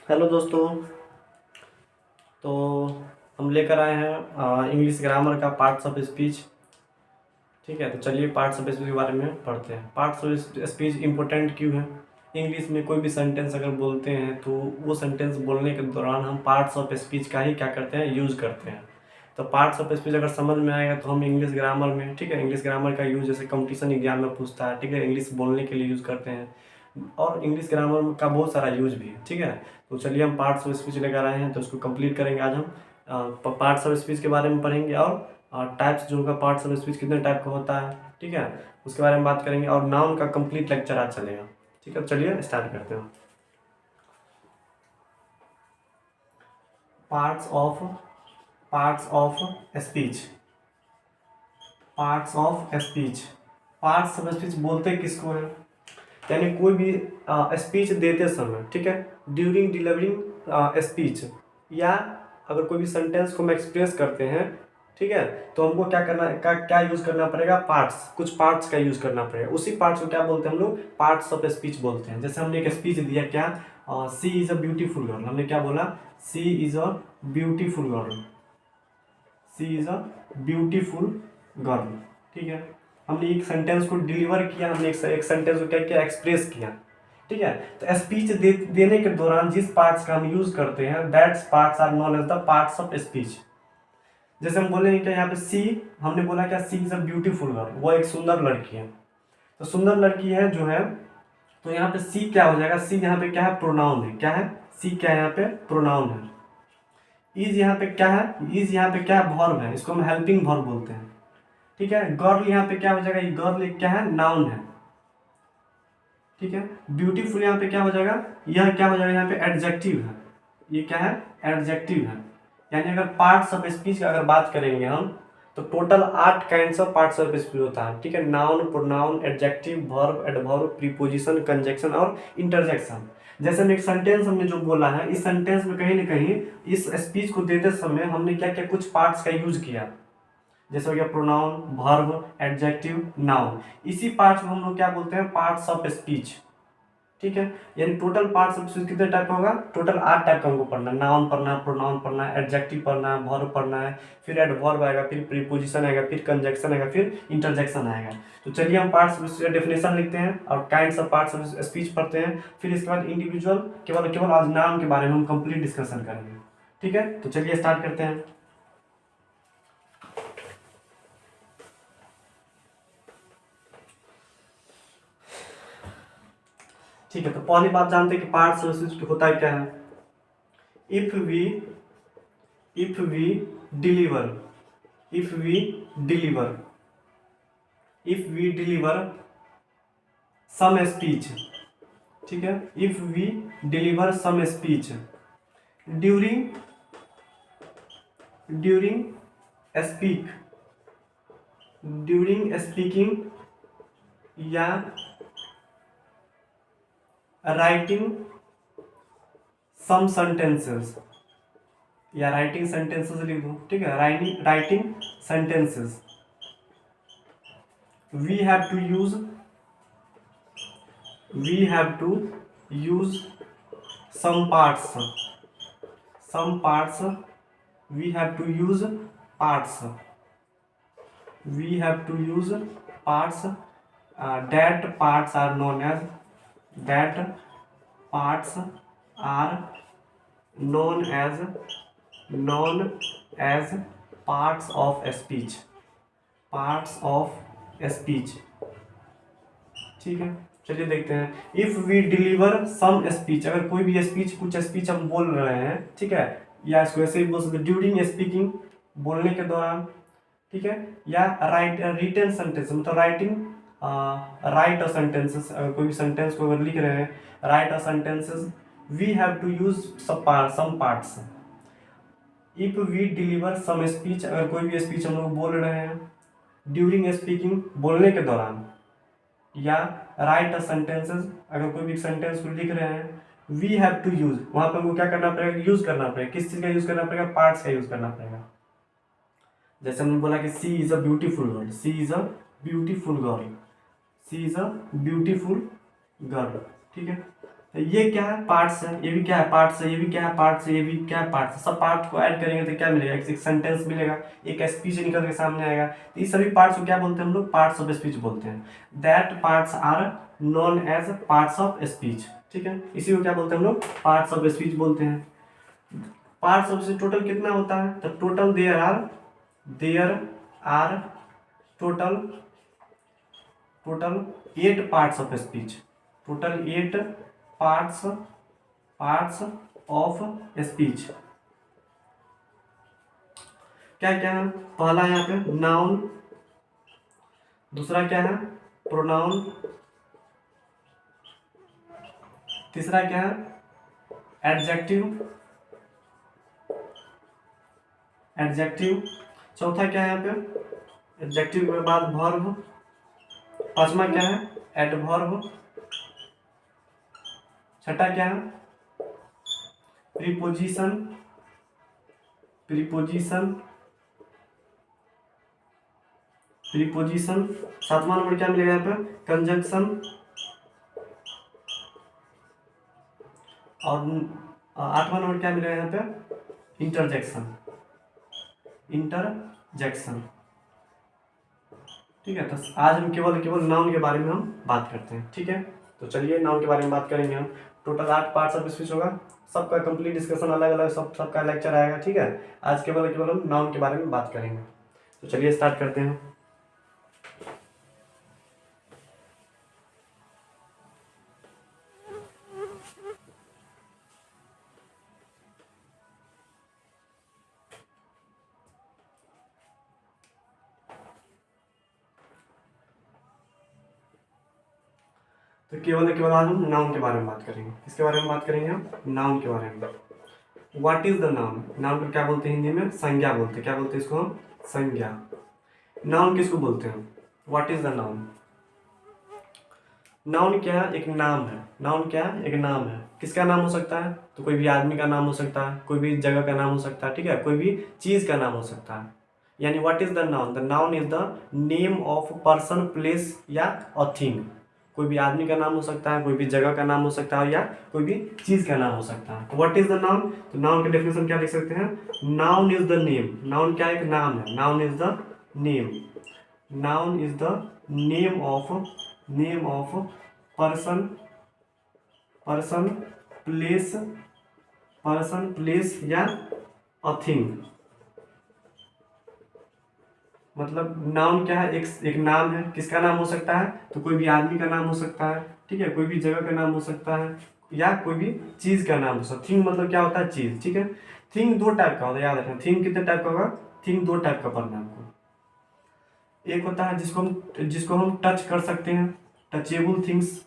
Hello दोस्तों। तो हम लेकर आए हैं इंग्लिश ग्रामर का पार्ट्स ऑफ स्पीच। ठीक है, तो चलिए पार्ट्स ऑफ स्पीच के बारे में पढ़ते हैं। पार्ट्स ऑफ स्पीच इम्पोर्टेंट क्यों है? इंग्लिश में कोई भी सेंटेंस अगर बोलते हैं तो वो सेंटेंस बोलने के दौरान हम पार्ट्स ऑफ स्पीच का ही क्या करते हैं, यूज़ करते हैं। तो पार्ट्स ऑफ स्पीच अगर समझ में आएगा तो हम इंग्लिश ग्रामर में, ठीक है, इंग्लिश ग्रामर का यूज़ जैसे कंपटीशन एग्जाम में पूछता है, ठीक है, इंग्लिश बोलने के लिए यूज़ करते हैं और इंग्लिश ग्रामर का बहुत सारा यूज भी है। ठीक है, तो चलिए हम पार्ट्स ऑफ स्पीच लेकर आए हैं तो उसको कंप्लीट करेंगे। आज हम पार्ट्स ऑफ स्पीच के बारे में पढ़ेंगे और टाइप्स जो होगा पार्ट्स ऑफ स्पीच कितने टाइप का होता है, ठीक है, उसके बारे में बात करेंगे और नाउन का कंप्लीट लेक्चर आज चलेगा। ठीक है, चलिए स्टार्ट करते हैं। Parts of speech. Parts of speech. Parts of speech बोलते किसको है? यानी कोई भी स्पीच देते समय, ठीक है, ड्यूरिंग डिलीवरिंग स्पीच, या अगर कोई भी सेंटेंस को हम एक्सप्रेस करते हैं, ठीक है, तो हमको क्या करना क्या यूज़ करना पड़ेगा? पार्ट्स, कुछ पार्ट्स का यूज़ करना पड़ेगा। उसी पार्ट्स को क्या बोलते हैं हम लोग? पार्ट्स ऑफ स्पीच बोलते हैं। जैसे हमने एक स्पीच दिया, क्या she is a beautiful girl, हमने क्या बोला? She is a beautiful girl. She is a beautiful girl, ठीक है, हमने एक सेंटेंस को डिलीवर किया, हमने एक सेंटेंस को क्या किया? एक्सप्रेस किया। ठीक है, तो स्पीच देने के दौरान जिस पार्ट्स का हम यूज करते हैं, that's parts are known as the parts of speech. जैसे हम बोलेंगे क्या यहाँ पे सी, हमने बोला क्या? सी इज अ ब्यूटीफुल गर्ल, वो एक सुंदर लड़की है। तो सुंदर लड़की है जो है, तो यहाँ पे सी क्या हो जाएगा? सी यहाँ पे क्या है? प्रोनाउन है। क्या है? सी क्या है यहाँ पे? प्रोनाउन है। इज यहाँ पे क्या है? इज यहाँ पे क्या है? वर्ब है, इसको हम हेल्पिंग वर्ब बोलते हैं। ठीक है, गर्ल यहाँ पे क्या हो जाएगा? ये गर्ल क्या है? नाउन है। ठीक है, ब्यूटीफुल यहाँ पे क्या हो जाएगा? यह क्या हो जाएगा? यहाँ पे एडजेक्टिव है। ये क्या है? एडजेक्टिव है। यानी अगर पार्ट्स ऑफ स्पीच की अगर बात करेंगे हम, तो total 8 kinds of parts of speech होता है। ठीक है, noun, pronoun, adjective, verb, adverb, preposition, conjunction और इंटरजेक्शन। जैसे हम एक सेंटेंस हमने जो बोला है, इस सेंटेंस में कहीं ना कहीं इस स्पीच को देते समय हमने क्या क्या कुछ पार्ट्स का यूज किया। जैसे हो गया प्रोनाउन, वर्ब, एडजेक्टिव, नाउन। इसी पार्ट्स को हम लोग क्या बोलते हैं? Parts of speech. ठीक है, यानी टोटल पार्ट्स ऑफ स्पीच कितने टाइप का होगा? टोटल 8 टाइप का हमको पढ़ना है। नाउन पढ़ना है, प्रोनाउन पढ़ना है, एडजेक्टिव पढ़ना है, वर्ब पढ़ना है, फिर एडवर्ब आएगा, फिर प्रीपोजिशन आएगा, फिर कंजक्शन आएगा, फिर इंटरजेक्शन आएगा। तो चलिए हम पार्ट्स ऑफ डेफिनेशन लिखते हैं और kinds of parts of speech पढ़ते हैं। फिर इसके बाद इंडिविजुअल केवल केवल आज नाउन के बारे में हम कंप्लीट डिस्कशन करेंगे। ठीक है, तो चलिए स्टार्ट करते हैं। ठीक है, तो पहली बात जानते हैं कि पार्ट्स ऑफ स्पीच होता है क्या है। If we deliver if we deliver if we deliver some speech, ठीक है, if we deliver some speech during during speak during speaking या राइटिंग सम सेंटेंसेस, या राइटिंग सेंटेंसेस लिख दो। ठीक है, writing sentences, we have to use some parts we have to use parts that parts are known as that parts are known as parts of speech, parts of speech। ठीक है, चलिए देखते हैं। If we deliver some speech, अगर कोई भी speech, कुछ speech हम बोल रहे हैं, ठीक है, या इसको ऐसे ही बोल सकते ड्यूरिंग स्पीकिंग, बोलने के दौरान, ठीक है, या रिटन सेंटेंस मतलब राइट अ सेंटेंसेस, अगर कोई भी सेंटेंस को अगर लिख रहे हैं, write a sentences, we have to use some parts. If we deliver some speech, अगर कोई भी स्पीच हम लोग बोल रहे हैं ड्यूरिंग स्पीकिंग, बोलने के दौरान, या राइट अ सेंटेंसेस, अगर कोई भी सेंटेंस को लिख रहे हैं, वी हैव टू यूज, वहां पर हमको क्या करना पड़ेगा? यूज करना पड़ेगा। किस चीज का यूज करना पड़ेगा? पार्ट्स का यूज करना पड़ेगा। जैसे हमने बोला कि she is a beautiful girl, she is a beautiful girl, she is a beautiful girl. ठीक है, ये क्या है, पार्ट्स है, ये भी क्या है, पार्ट्स है, ये भी क्या है, पार्ट्स है, ये भी क्या है, पार्ट्स है। सब पार्ट को ऐड करेंगे तो क्या मिलेगा, एक सेंटेंस मिलेगा, एक स्पीच निकल के सामने आएगा। तो ये सभी पार्ट्स को क्या बोलते हैं हम लोग, पार्ट्स ऑफ स्पीच बोलते हैं। That parts are known as parts of speech, ठीक है, इसी को क्या बोलते हैं हम लोग, पार्ट्स ऑफ स्पीच बोलते हैं। पार्ट्स ऑफ स्पीच टोटल कितना होता है, तो total there are total 8 parts of speech, total 8 parts of speech. क्या क्या है, पहला यहाँ पे नाउन, दूसरा क्या है प्रोनाउन, तीसरा क्या है एडजेक्टिव, चौथा क्या है यहाँ पे एडजेक्टिव के बाद वर्ब, पांचवा क्या है एडवर्ब, छठा क्या है प्रीपोजिशन, सातवां नंबर क्या मिलेगा यहाँ पे कंजंक्शन, और आठवां नंबर क्या मिलेगा यहाँ पे इंटरजेक्शन। ठीक है, तो आज हम केवल नाउन के बारे में हम बात करते हैं, ठीक है। तो चलिए नाउन के बारे में बात करेंगे हम। टोटल 8 पार्ट्स ऑफ स्पीच होगा, सबका कंप्लीट डिस्कशन अलग अलग सबका लेक्चर आएगा, ठीक है। आज केवल हम नाउन के बारे में बात करेंगे। तो चलिए स्टार्ट करते हैं। तो केवल आज हम नाउन के बारे में बात करेंगे। किसके बारे में बात करेंगे हम, नाउन के बारे में। What is the noun, noun को क्या बोलते हैं हिंदी में, संज्ञा बोलते हैं। क्या बोलते हैं इसको हम, संज्ञा। नाउन किसको बोलते हैं, what is the noun. Noun क्या है, एक नाम है। नाउन क्या है, एक नाम है। किसका नाम हो सकता है, तो कोई भी आदमी का नाम हो सकता है, कोई भी जगह का नाम हो सकता है, ठीक है, कोई भी चीज का नाम हो सकता है। यानी what is the noun, the noun is the name of person, place या अ थिंग। कोई भी आदमी का नाम हो सकता है, कोई भी जगह का नाम हो सकता है, या कोई भी चीज का नाम हो सकता है। व्हाट इज द नाउन, तो नाउन की डेफिनेशन क्या लिख सकते हैं, noun is the name. Noun क्या एक नाम है, noun is the name, noun is the name of person, place या अ थिंग। मतलब नाउन क्या है, एक नाम है। किसका नाम हो सकता है, तो कोई भी आदमी का नाम हो सकता है, ठीक है, कोई भी जगह का नाम हो सकता है, या कोई भी चीज का नाम हो सकता है। थिंग मतलब क्या होता है, चीज, ठीक है। थिंग 2 टाइप का होता है, याद रखना। थिंग कितने टाइप का होगा, थिंग 2 टाइप का पढ़ना है आपको। एक होता है जिसको हम टच कर सकते हैं, टचेबल थिंग्स।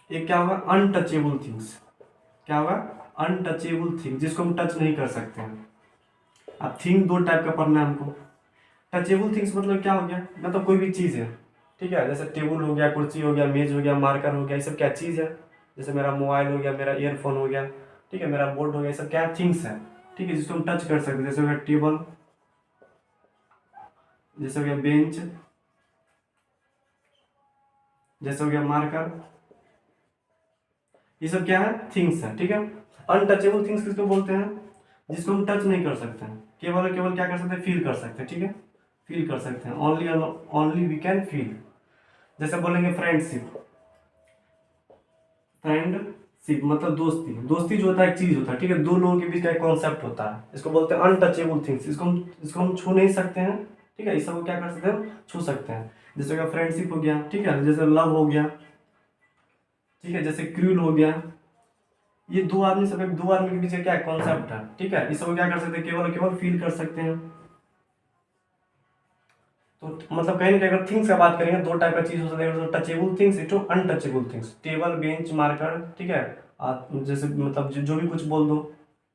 एक क्या होगा अनटचेबल थिंग्स, क्या होगा अनटचेबल थिंग, जिसको हम टच नहीं कर सकते हैं। अब थिंग 2 टाइप का पढ़ना है हमको। टचेबल थिंग्स मतलब क्या हो गया, मतलब कोई भी चीज़ है, ठीक है, जैसे टेबल हो गया, कुर्सी हो गया, मेज हो गया, मार्कर हो गया, ये सब क्या चीज़ है। जैसे मेरा मोबाइल हो गया, मेरा ईयरफोन हो गया, ठीक है, मेरा बोर्ड हो गया, ये सब क्या थिंग्स है, ठीक है, जिसको हम टच कर सकते हैं। जैसे हो गया टेबल, जैसे हो गया बेंच, जैसे हो गया मार्कर, ये सब क्या है थिंग्स है, ठीक है। अनटचेबल थिंग्स किसको बोलते हैं, जिसको हम टच नहीं कर सकते हैं, केवल और केवल क्या कर सकते हैं, फील कर सकते हैं, ठीक है, फील कर सकते हैं। Only we can feel. जैसे बोलेंगे फ्रेंडशिप, मतलब दोस्ती जो होता है एक चीज होता है, ठीक है, दो लोगों के बीच का एक कॉन्सेप्ट होता है, इसको बोलते हैं अनटचेबल थिंग्स। इसको हम छू नहीं सकते हैं, ठीक है, इस सबको क्या कर सकते हैं, छू सकते हैं। जैसे हो गया फ्रेंडशिप हो गया, ठीक है, जैसे लव हो गया, ठीक है, जैसे क्रूल हो गया। ये दो आदमी के बीच का क्या कॉन्सेप्ट है, ठीक है, इस सबको क्या कर सकते हैं, केवल और केवल फील कर सकते हैं। तो मतलब कहीं ना कहीं अगर थिंग्स का बात करेंगे, 2 टाइप का चीज हो सकता है, टचेबल थिंग्स, एक तो untouchable things. Table, bench, marker, ठीक है, जैसे मतलब जो भी कुछ बोल दो,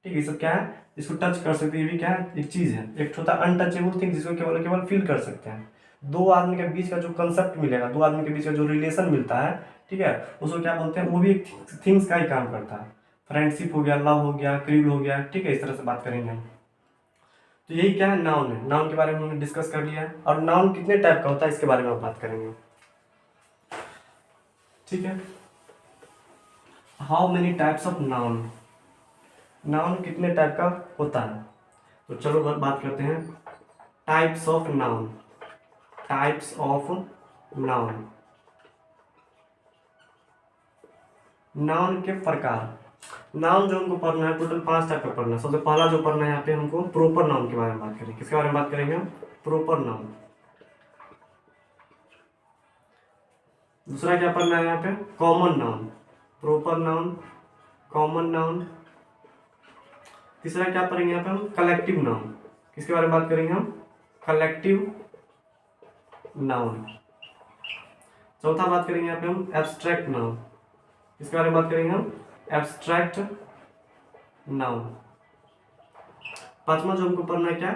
ठीक है, ये सब क्या है, इसको टच कर सकते हैं, ये भी क्या है एक चीज है। एक होता है अनटचेबल थिंग, जिसको केवल केवल फील कर सकते हैं। दो आदमी के बीच का जो कंसेप्ट मिलेगा, दो आदमी के बीच का जो रिलेशन मिलता है, ठीक है, उसको क्या बोलते हैं, वो भी एक थिंग्स का ही काम करता है। फ्रेंडशिप हो गया, लव हो गया, क्रीड हो गया, ठीक है, इस तरह से बात करेंगे हम। तो यही क्या है, नाउन है। नाउन के बारे में हमने डिस्कस कर लिया है। और नाउन कितने टाइप का होता है इसके बारे में हम बात करेंगे। ठीक है। How many types of noun, noun कितने टाइप का होता है। तो चलो बात करते हैं types of noun, types of noun, noun के प्रकार। नाउन जो हमको पढ़ना है टोटल 5 टाइप का पढ़ना है। सबसे पहला जो पढ़ना है यहाँ पे हमको प्रॉपर नाउन के बारे में बात करेंगे। किसके बारे में बात करेंगे हम, प्रॉपर नाउन। दूसरा क्या पढ़ना है यहाँ पे, common noun, proper noun, common noun. तीसरा क्या पढ़ेंगे यहाँ पे हम, कलेक्टिव नाउन। किसके बारे में बात करेंगे हम, कलेक्टिव नाउन। चौथा बात करेंगे यहाँ पे हम एब्स्ट्रैक्ट नाउन। किसके बारे में बात करेंगे हम, एब्स्ट्रैक्ट नाउन। पांचवा जो हमको पढ़ना है क्या,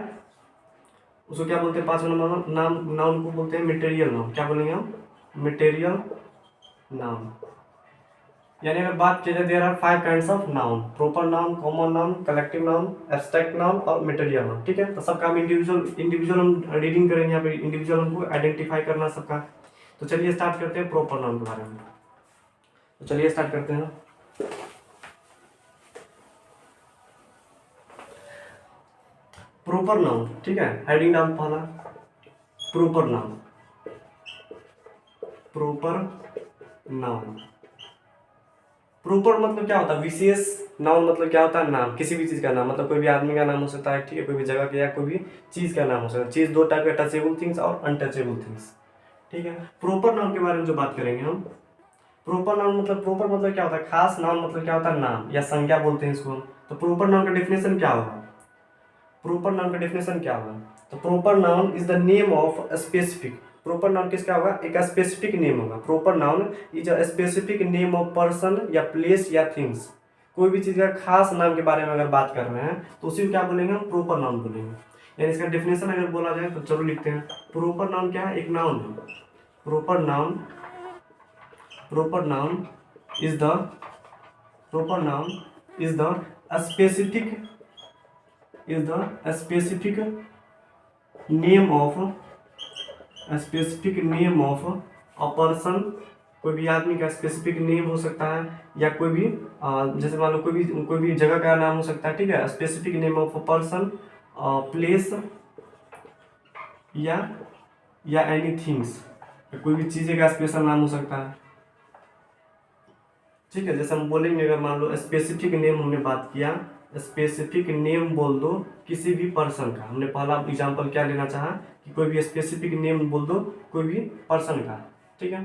उसको क्या बोलते हैं, पांचवा नंबर नाउन को बोलते हैं मटेरियल नाउन। क्या बोलेंगे हम, मटेरियल नाउन। यानी अगर बात की जाए there are 5 kinds of noun, proper noun, common noun, collective noun, abstract noun और मटेरियल नाउन। ठीक है, तो सबका हम इंडिविजुअल हम रीडिंग करेंगे यहाँ पे, इंडिविजुअल हमको आइडेंटिफाई करना सबका। तो चलिए स्टार्ट करते हैं प्रॉपर नाउन के बारे में। तो चलिए स्टार्ट करते हैं। प्रॉपर नाउन, ठीक है, हेडिंग नाउन पहला, proper noun, proper noun. Proper मतलब क्या होता है, विशेष। नाउन मतलब क्या होता है, नाम, किसी भी चीज का नाम, मतलब कोई भी आदमी का नाम हो सकता है, ठीक है, कोई भी जगह का या कोई भी चीज का नाम हो सकता है। चीज दो टाइप का, टचेबल थिंग्स और अनटचेबल थिंग्स। ठीक है, प्रॉपर नाउन के बारे में जो बात करेंगे हम, प्रॉपर नाउन मतलब, प्रॉपर मतलब क्या होता है, खास। नाउन मतलब क्या होता है, नाम या संज्ञा बोलते हैं इसको हम। तो प्रॉपर नाउन का डेफिनेशन क्या होगा, प्रॉपर नाउन का डेफिनेशन क्या होगा, तो proper noun is the name of specific. Proper noun किसका होगा, एक स्पेसिफिक नेम होगा। Proper noun is a specific name of person या प्लेस या थिंग्स। कोई भी चीज का खास नाम के बारे में अगर बात कर रहे हैं तो उसी को क्या बोलेंगे हम, प्रॉपर नाउन बोलेंगे। यानी इसका डेफिनेशन अगर बोला जाए तो चलो लिखते हैं। प्रॉपर नाउन क्या है, एक नाउन है। Proper noun, proper noun is the, proper noun is the specific, is the specific name of, specific name of a person। कोई भी आदमी का स्पेसिफिक नेम हो सकता है, या कोई भी जैसे मान लो कोई भी जगह का नाम हो सकता है। ठीक है, specific name of a person, place या एनी थिंग्स। कोई भी चीज़ का स्पेशल नाम हो सकता है। ठीक है, जैसे हम बोलेंगे, अगर मान लो स्पेसिफिक नेम हमने बात किया, स्पेसिफिक नेम बोल दो किसी भी पर्सन का। हमने पहला एग्जांपल क्या लेना चाहा कि कोई भी स्पेसिफिक नेम बोल दो कोई भी पर्सन का। ठीक है,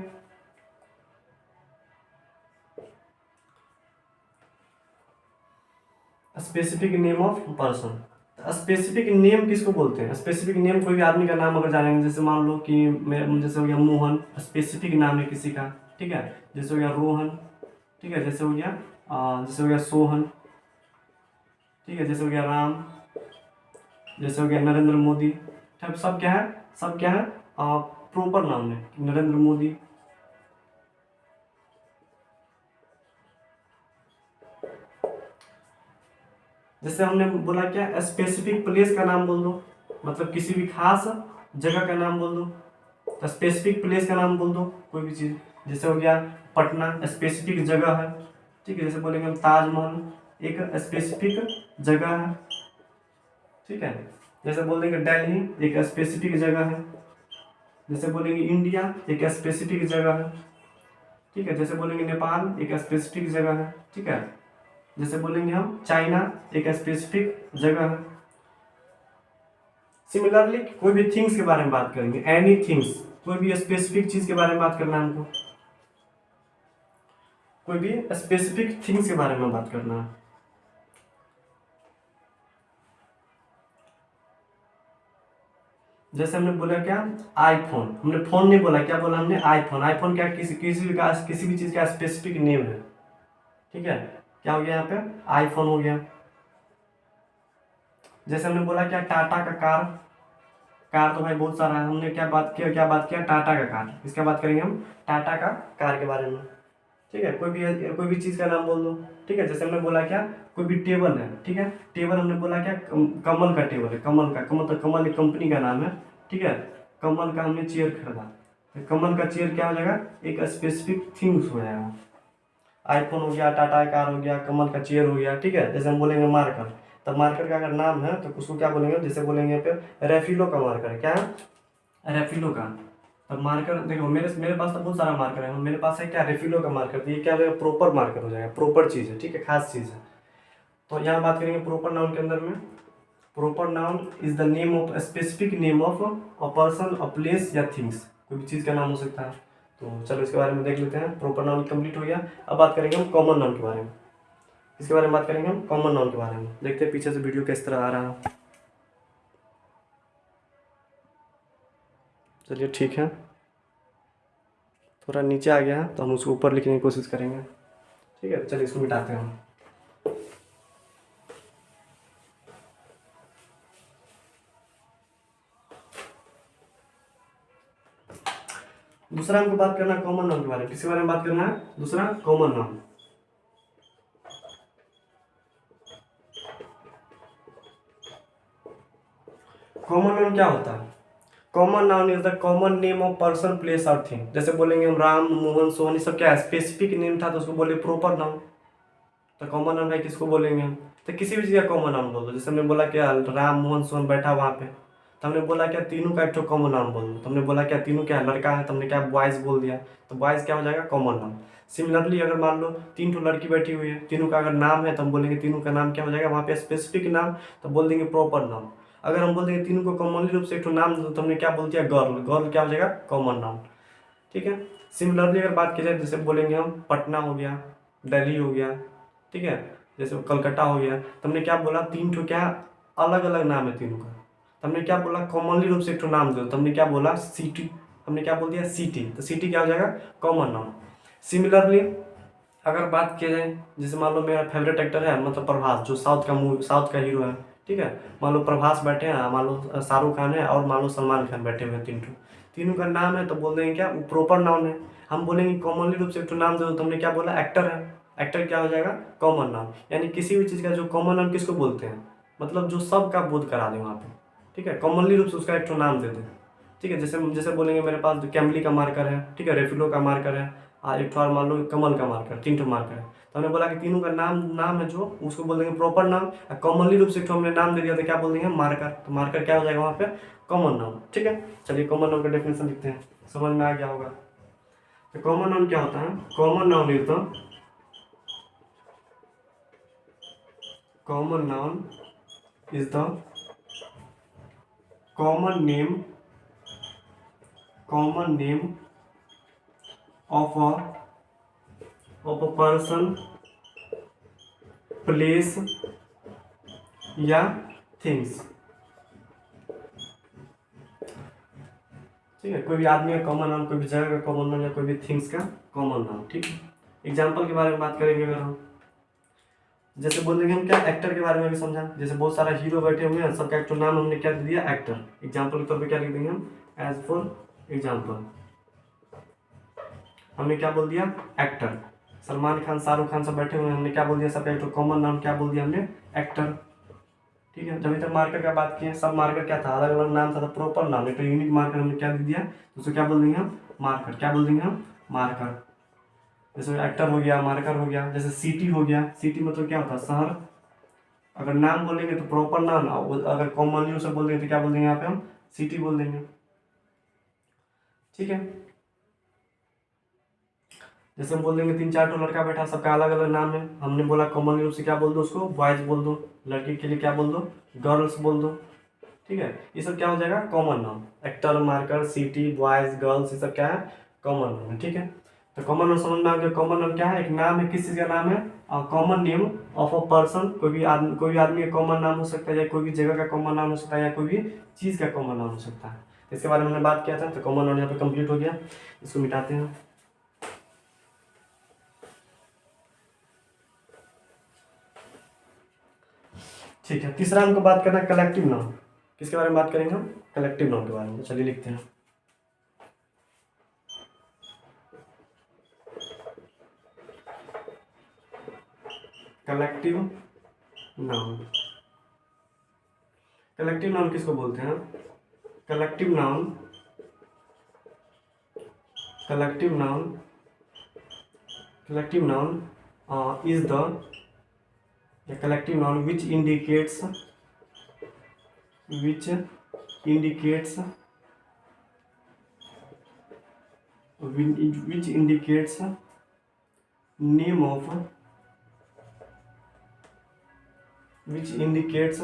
specific name of person. Specific name किसको बोलते हैं, स्पेसिफिक नेम कोई भी आदमी का नाम अगर जानेंगे, जैसे मान लो कि जैसे हो गया मोहन, स्पेसिफिक नाम है किसी का। ठीक है, जैसे हो गया रोहन। ठीक है, जैसे हो गया सोहन। ठीक है, जैसे हो गया राम, जैसे हो गया नरेंद्र मोदी। सब क्या है, सब क्या है, प्रॉपर नाम है। नरेंद्र मोदी, जैसे हमने बोला क्या, स्पेसिफिक प्लेस का नाम बोल दो, मतलब किसी भी खास जगह का नाम बोल दो। तो स्पेसिफिक प्लेस का नाम बोल दो कोई भी चीज़, जैसे हो गया पटना, स्पेसिफिक जगह है। ठीक है, जैसे बोलेंगे हम ताजमहल एक स्पेसिफिक जगह है। ठीक है, जैसे बोल देंगे दिल्ली एक स्पेसिफिक जगह है। जैसे बोलेंगे इंडिया एक स्पेसिफिक जगह है। ठीक है, जैसे बोलेंगे नेपाल एक स्पेसिफिक जगह है। ठीक है, जैसे बोलेंगे हम चाइना एक स्पेसिफिक जगह है। सिमिलरली कोई भी थिंग्स के बारे में बात करेंगे, एनी थिंग्स, कोई भी स्पेसिफिक चीज के बारे में बात करना है हमको, कोई भी स्पेसिफिक थिंग्स के बारे में बात करना है। जैसे हमने बोला क्या, आईफोन, हमने फोन नहीं बोला, क्या बोला हमने, आईफोन। आईफोन क्या, किसी भी चीज का स्पेसिफिक नेम है। ठीक है, क्या हो गया यहाँ पे, आईफोन हो गया। जैसे हमने बोला क्या, टाटा का कार। कार तो भाई बहुत सारा है, हमने क्या बात किया, टाटा का कार। इसका बात करेंगे हम, टाटा का कार के बारे में। ठीक है, कोई भी चीज़ का नाम बोल दो। ठीक है, जैसे हमने बोला क्या, कोई भी टेबल है। ठीक है, टेबल हमने बोला क्या, कमल का टेबल है। कमल का, कमल तो कमल एक कंपनी का नाम है। ठीक है, कमल का हमने चेयर खरीदा। तो कमल का चेयर क्या हो जाएगा, एक स्पेसिफिक थिंग्स हो जाएगा। आईफोन हो गया, टाटा कार हो गया, कमल का चेयर हो गया, ठीक है। जैसे हम बोलेंगे मार्कर, तब मार्कर का अगर नाम है तो उसको क्या बोलेंगे, जैसे बोलेंगे यहाँ पे रेफिलो का मार्कर है, क्या है, रेफिलो का। अब मार्कर देखो, मेरे मेरे पास तो बहुत सारा मार्कर है, मेरे पास है क्या, रेफिलो का मार्कर। तो ये क्या हो जाएगा, प्रॉपर मार्कर हो जाएगा, प्रॉपर चीज़ है, ठीक है, खास चीज़ है। तो यहाँ बात करेंगे प्रॉपर नाउन के अंदर में। Proper noun is the name of specific name of a person, a place या थिंग्स, कोई भी चीज़ का नाम हो सकता है। तो चलो इसके बारे में देख लेते हैं। प्रॉपर नाउन कंप्लीट हो गया। अब बात करेंगे हम कॉमन नाउन के बारे में। इसके बारे में बात करेंगे हम कॉमन नाउन के बारे में। देखते हैं पीछे से वीडियो किस तरह आ रहा है। चलिए ठीक है, थोड़ा नीचे आ गया है तो हम उसको ऊपर लिखने की कोशिश करेंगे, ठीक है। चलिए इसको मिटाते हैं हम। दूसरा हमको बात करना है कॉमन नाउन के बारे में। किसके बारे में बात करना है, दूसरा कॉमन नाउन। कॉमन नाउन क्या होता है, common noun is the common name of person, place और थिंग। जैसे बोलेंगे हम राम, मोहन, सोहन, ये सब क्या है, स्पेसिफिक नेम था तो उसको बोले प्रॉपर नाउन। तो कॉमन नाउन है, किसको बोलेंगे हम, तो किसी भी चीज़ का कॉमन नाउन बोल दो। जैसे हमने बोला क्या, राम, मोहन, सोहन बैठा वहाँ पे, तो हमने बोला क्या, तीनों का एक तो कॉमन नाउन बोल दो। तो हमने बोला क्या, तीनों क्या है, लड़का है, तो हमने क्या बॉयज़ बोल दिया, तो बॉयज़ क्या हो जाएगा, कॉमन नाउन। सिमिलरली अगर मान लो तीन ठो लड़की बैठी हुई है, तीनों का अगर नाम है तो हम बोलेंगे तीनों का नाम क्या हो जाएगा, वहाँ पे स्पेसिफिक नाम, तो बोल देंगे प्रॉपर नाउन। अगर हम बोल देंगे तीनों को कॉमनली रूप से एक ठो नाम दो, तो हमने क्या बोल दिया, गर्ल, गर्ल क्या हो जाएगा, कॉमन नाउन, ठीक है। सिमिलरली अगर बात की जाए, जैसे बोलेंगे हम पटना हो गया, दिल्ली हो गया, ठीक है, जैसे कलकत्ता हो गया, तो हमने क्या बोला, तीन ठो क्या अलग अलग नाम है तीनों का, तो हमने क्या बोला, कॉमनली रूप से एक ठो नाम दो, तो हमने क्या बोला, सिटी, हमने क्या बोल दिया, सिटी, तो सिटी क्या हो जाएगा, कॉमन नाउन। सिमिलरली अगर बात किया जाए, जैसे मान लो मेरा फेवरेट एक्टर है, मतलब प्रभास, जो साउथ का हीरो है, ठीक है। मान लो प्रभास बैठे हैं, मान लो शाहरुख खान है, और मान लो सलमान खान बैठे हुए हैं, तीनों का नाम है, तो बोल देंगे क्या, प्रॉपर नाउन है। हम बोलेंगे कॉमनली रूप से एक नाम दे दो, तो हमने क्या बोला, एक्टर है, एक्टर क्या हो जाएगा, कॉमन नाउन। यानी किसी भी चीज़ का जो कॉमन नाउन किसको बोलते हैं, मतलब जो सबका बोध करा दे वहाँ पे, ठीक है, कॉमनली रूप से उसका एक नाम दे दें, ठीक है। जैसे जैसे बोलेंगे मेरे पास कैमली का मार्कर है, ठीक है, रेफिलो का मार्कर है, और एक और मान लो कमल का मार्कर, तीन ठो मार्कर है, तो हमने बोला कि तीनों का नाम नाम है जो, उसको बोल देंगे प्रॉपर नाम। कॉमनली रूप से एक हमने नाम दे दिया, तो क्या बोल देंगे, मार्कर। तो मार्कर क्या हो जाएगा वहाँ पे, कॉमन नाउन, ठीक है। चलिए कॉमन नाउन का डेफिनेशन लिखते हैं, समझ में आ गया होगा। तो कॉमन नाउन क्या होता है, common noun is the common noun is the common name of a person, place या थिंग्स, ठीक है। कोई भी आदमी का कॉमन नाउन, कोई भी जगह का कॉमन नाउन, या कोई भी थिंग्स का कॉमन नाउन, ठीक है। एग्जाम्पल के बारे में बात करेंगे अगर हम, जैसे बोलेंगे हम क्या, एक्टर के बारे में भी समझा। जैसे बहुत सारा हीरो बैठे हुए हैं, सबका एक तो नाम हमने क्या दे दिया, एक्टर। एग्जाम्पल के तौर पे क्या लिख देंगे हम, एज फॉर एग्जाम्पल हमने क्या बोल दिया, एक्टर। सलमान खान, शाहरुख खान सब बैठे हुए हैं, हमने क्या बोल दिया, सबका एक तो कॉमन नाम क्या बोल दिया हमने, एक्टर, ठीक है। जब तक मार्कर का बात किए, सब मार्कर क्या था, अलग अलग नाम था, तो प्रॉपर नाम, एक तो यूनिक मार्कर हमने क्या दे दिया, तो उसको क्या बोल देंगे हम, मार्कर। क्या बोल देंगे हम, मार्कर। जैसे एक्टर हो गया, मार्कर हो गया। जैसे सिटी हो गया, सिटी मतलब क्या होता है, शहर। अगर नाम बोलेंगे तो प्रॉपर नाम, अगर कॉमनली उसे बोल देंगे तो क्या बोल देंगे यहाँ पे हम, सिटी बोल देंगे, ठीक है। जैसे हम बोल देंगे तीन चार ठो लड़का बैठा, सबका अलग अलग नाम है, हमने बोला कॉमनली रूप से क्या बोल दो उसको, बॉयज बोल दो। लड़की के लिए क्या बोल दो, गर्ल्स बोल दो, ठीक है। ये सब क्या हो जाएगा, कॉमन नाम। Actor, marker, city, boys, girls, ये सब क्या है, कॉमन नाम है, ठीक है। तो कॉमन नाम समझ में आ गया। कॉमन नाम क्या है, एक नाम है, किस चीज़ का नाम है, common name of a person. कोई भी आदमी का कॉमन नाम हो सकता है, या कोई भी जगह का कॉमन नाम हो सकता है, या कोई भी चीज़ का कॉमन नाम हो सकता है। इसके बारे में हमने बात किया था। तो कॉमन नाम यहाँ पे कंप्लीट हो गया, इसको मिटाते हैं। ठीक है, तीसरा हमको बात करना है कलेक्टिव नाउन। किसके बारे में बात करेंगे हम, कलेक्टिव नाउन के बारे में। चलिए लिखते हैं, कलेक्टिव नाउन। कलेक्टिव नाउन किसको बोलते हैं, collective noun collective noun is the collective noun which indicates which indicates name of which indicates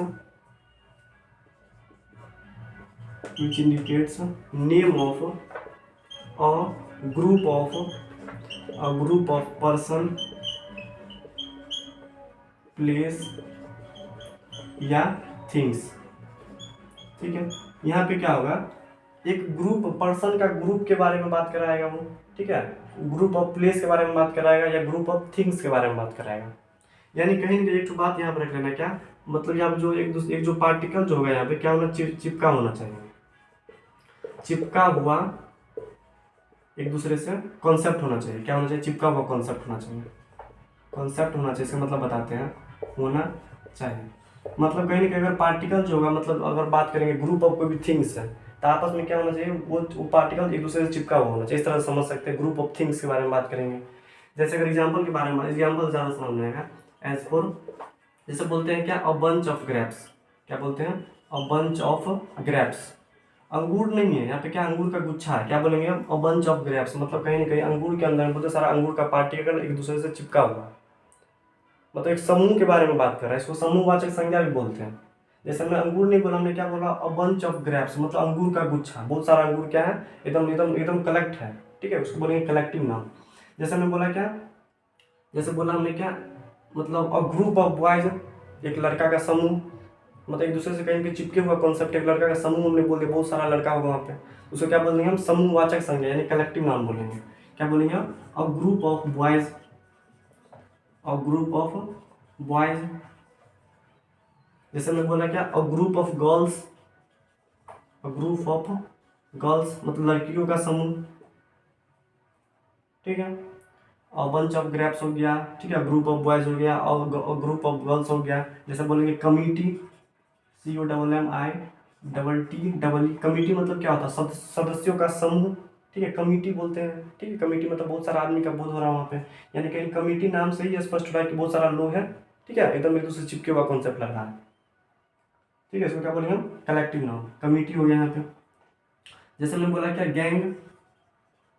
name of a group of person, place या थिंग्स। ठीक है, यहाँ पे क्या होगा, एक ग्रुप पर्सन का ग्रुप के बारे में बात कराएगा वो, ठीक है, ग्रुप ऑफ प्लेस के बारे में बात कराएगा या ग्रुप ऑफ थिंग्स के बारे में बात कराएगा। यानी कहीं ना कहीं एक बात यहाँ पर रख लेना, क्या मतलब यहाँ पे जो एक जो पार्टिकल जो होगा यहाँ पे क्या होना, चिपका होना चाहिए, चिपका हुआ एक दूसरे से कॉन्सेप्ट होना चाहिए। क्या होना चाहिए, चिपका हुआ कॉन्सेप्ट होना चाहिए, कॉन्सेप्ट होना चाहिए। इसका मतलब बताते हैं, होना चाहिए। मतलब कहीं ना कहीं अगर पार्टिकल जो होगा, मतलब अगर बात करेंगे ग्रुप ऑफ कोई भी थिंग्स है तो आपस में क्या होना चाहिए, वो पार्टिकल एक दूसरे से चिपका हुआ होना चाहिए। इस तरह से समझ सकते हैं। ग्रुप ऑफ थिंग्स के बारे में बात करेंगे, जैसे अगर एग्जाम्पल के बारे में, एग्जाम्पल ज़्यादा समझ में आएगा। एज फॉर, जैसे बोलते हैं क्या, अ बंच ऑफ ग्रेप्स। क्या बोलते हैं, अ बंच ऑफ ग्रेप्स। अंगूर नहीं है यहाँ पे, क्या अंगूर का गुच्छा है, क्या बोलेंगे हम, अ बंच ऑफ ग्रेप्स। मतलब कहीं ना कहीं अंगूर के अंदर बहुत सारा अंगूर का पार्टिकल एक दूसरे से चिपका हुआ, मतलब एक समूह के बारे में बात कर रहा है। इसको समूहवाचक संज्ञा भी बोलते हैं। जैसे हमने अंगूर नहीं बोला, हमने क्या बोला, अ बंच ऑफ ग्रेप्स, मतलब अंगूर का गुच्छा, बहुत सारा अंगूर क्या है, एकदम एकदम एकदम कलेक्ट है, ठीक है, उसको बोलेंगे कलेक्टिव नाउन। जैसे हमने बोला क्या, जैसे बोला हमने क्या, मतलब अ ग्रुप ऑफ बॉयज, एक लड़का का समूह, मतलब एक दूसरे से कहीं पे चिपके हुआ कॉन्सेप्ट, एक लड़का का समूह हमने बोल दिया, बहुत सारा लड़का होगा वहाँ पे, उसको क्या बोलेंगे हम, समूहवाचक संज्ञा यानी कलेक्टिव नाउन बोलेंगे। क्या बोलेंगे हम, a group of boys, a group of boys. जैसे मैं बोला क्या, a group of girls, a group of girls मतलब लड़कियों का समूह, ठीक है। अ बंच ऑफ ग्रेप्स हो गया, ठीक है, ग्रुप ऑफ बॉयज हो गया, और ग्रुप ऑफ गर्ल्स हो गया। जैसे बोलेंगे कमिटी, COMMI कमिटी मतलब क्या होता है, सदस्यों का समूह, ठीक है, कमिटी बोलते हैं। ठीक है, कमिटी मतलब बहुत सारा आदमी का बोध हो रहा है वहाँ पे, यानी कहीं कमिटी नाम से ही स्पष्ट हो रहा है कि बहुत सारा लोग है, ठीक है, एकदम एक दूसरे चिपके हुआ कॉन्सेप्ट लग रहा है। ठीक है, इसको क्या बोलेंगे हम, कलेक्टिव नाउन, कमिटी हो गया यहाँ पे। जैसे हमने बोला क्या, गैंग,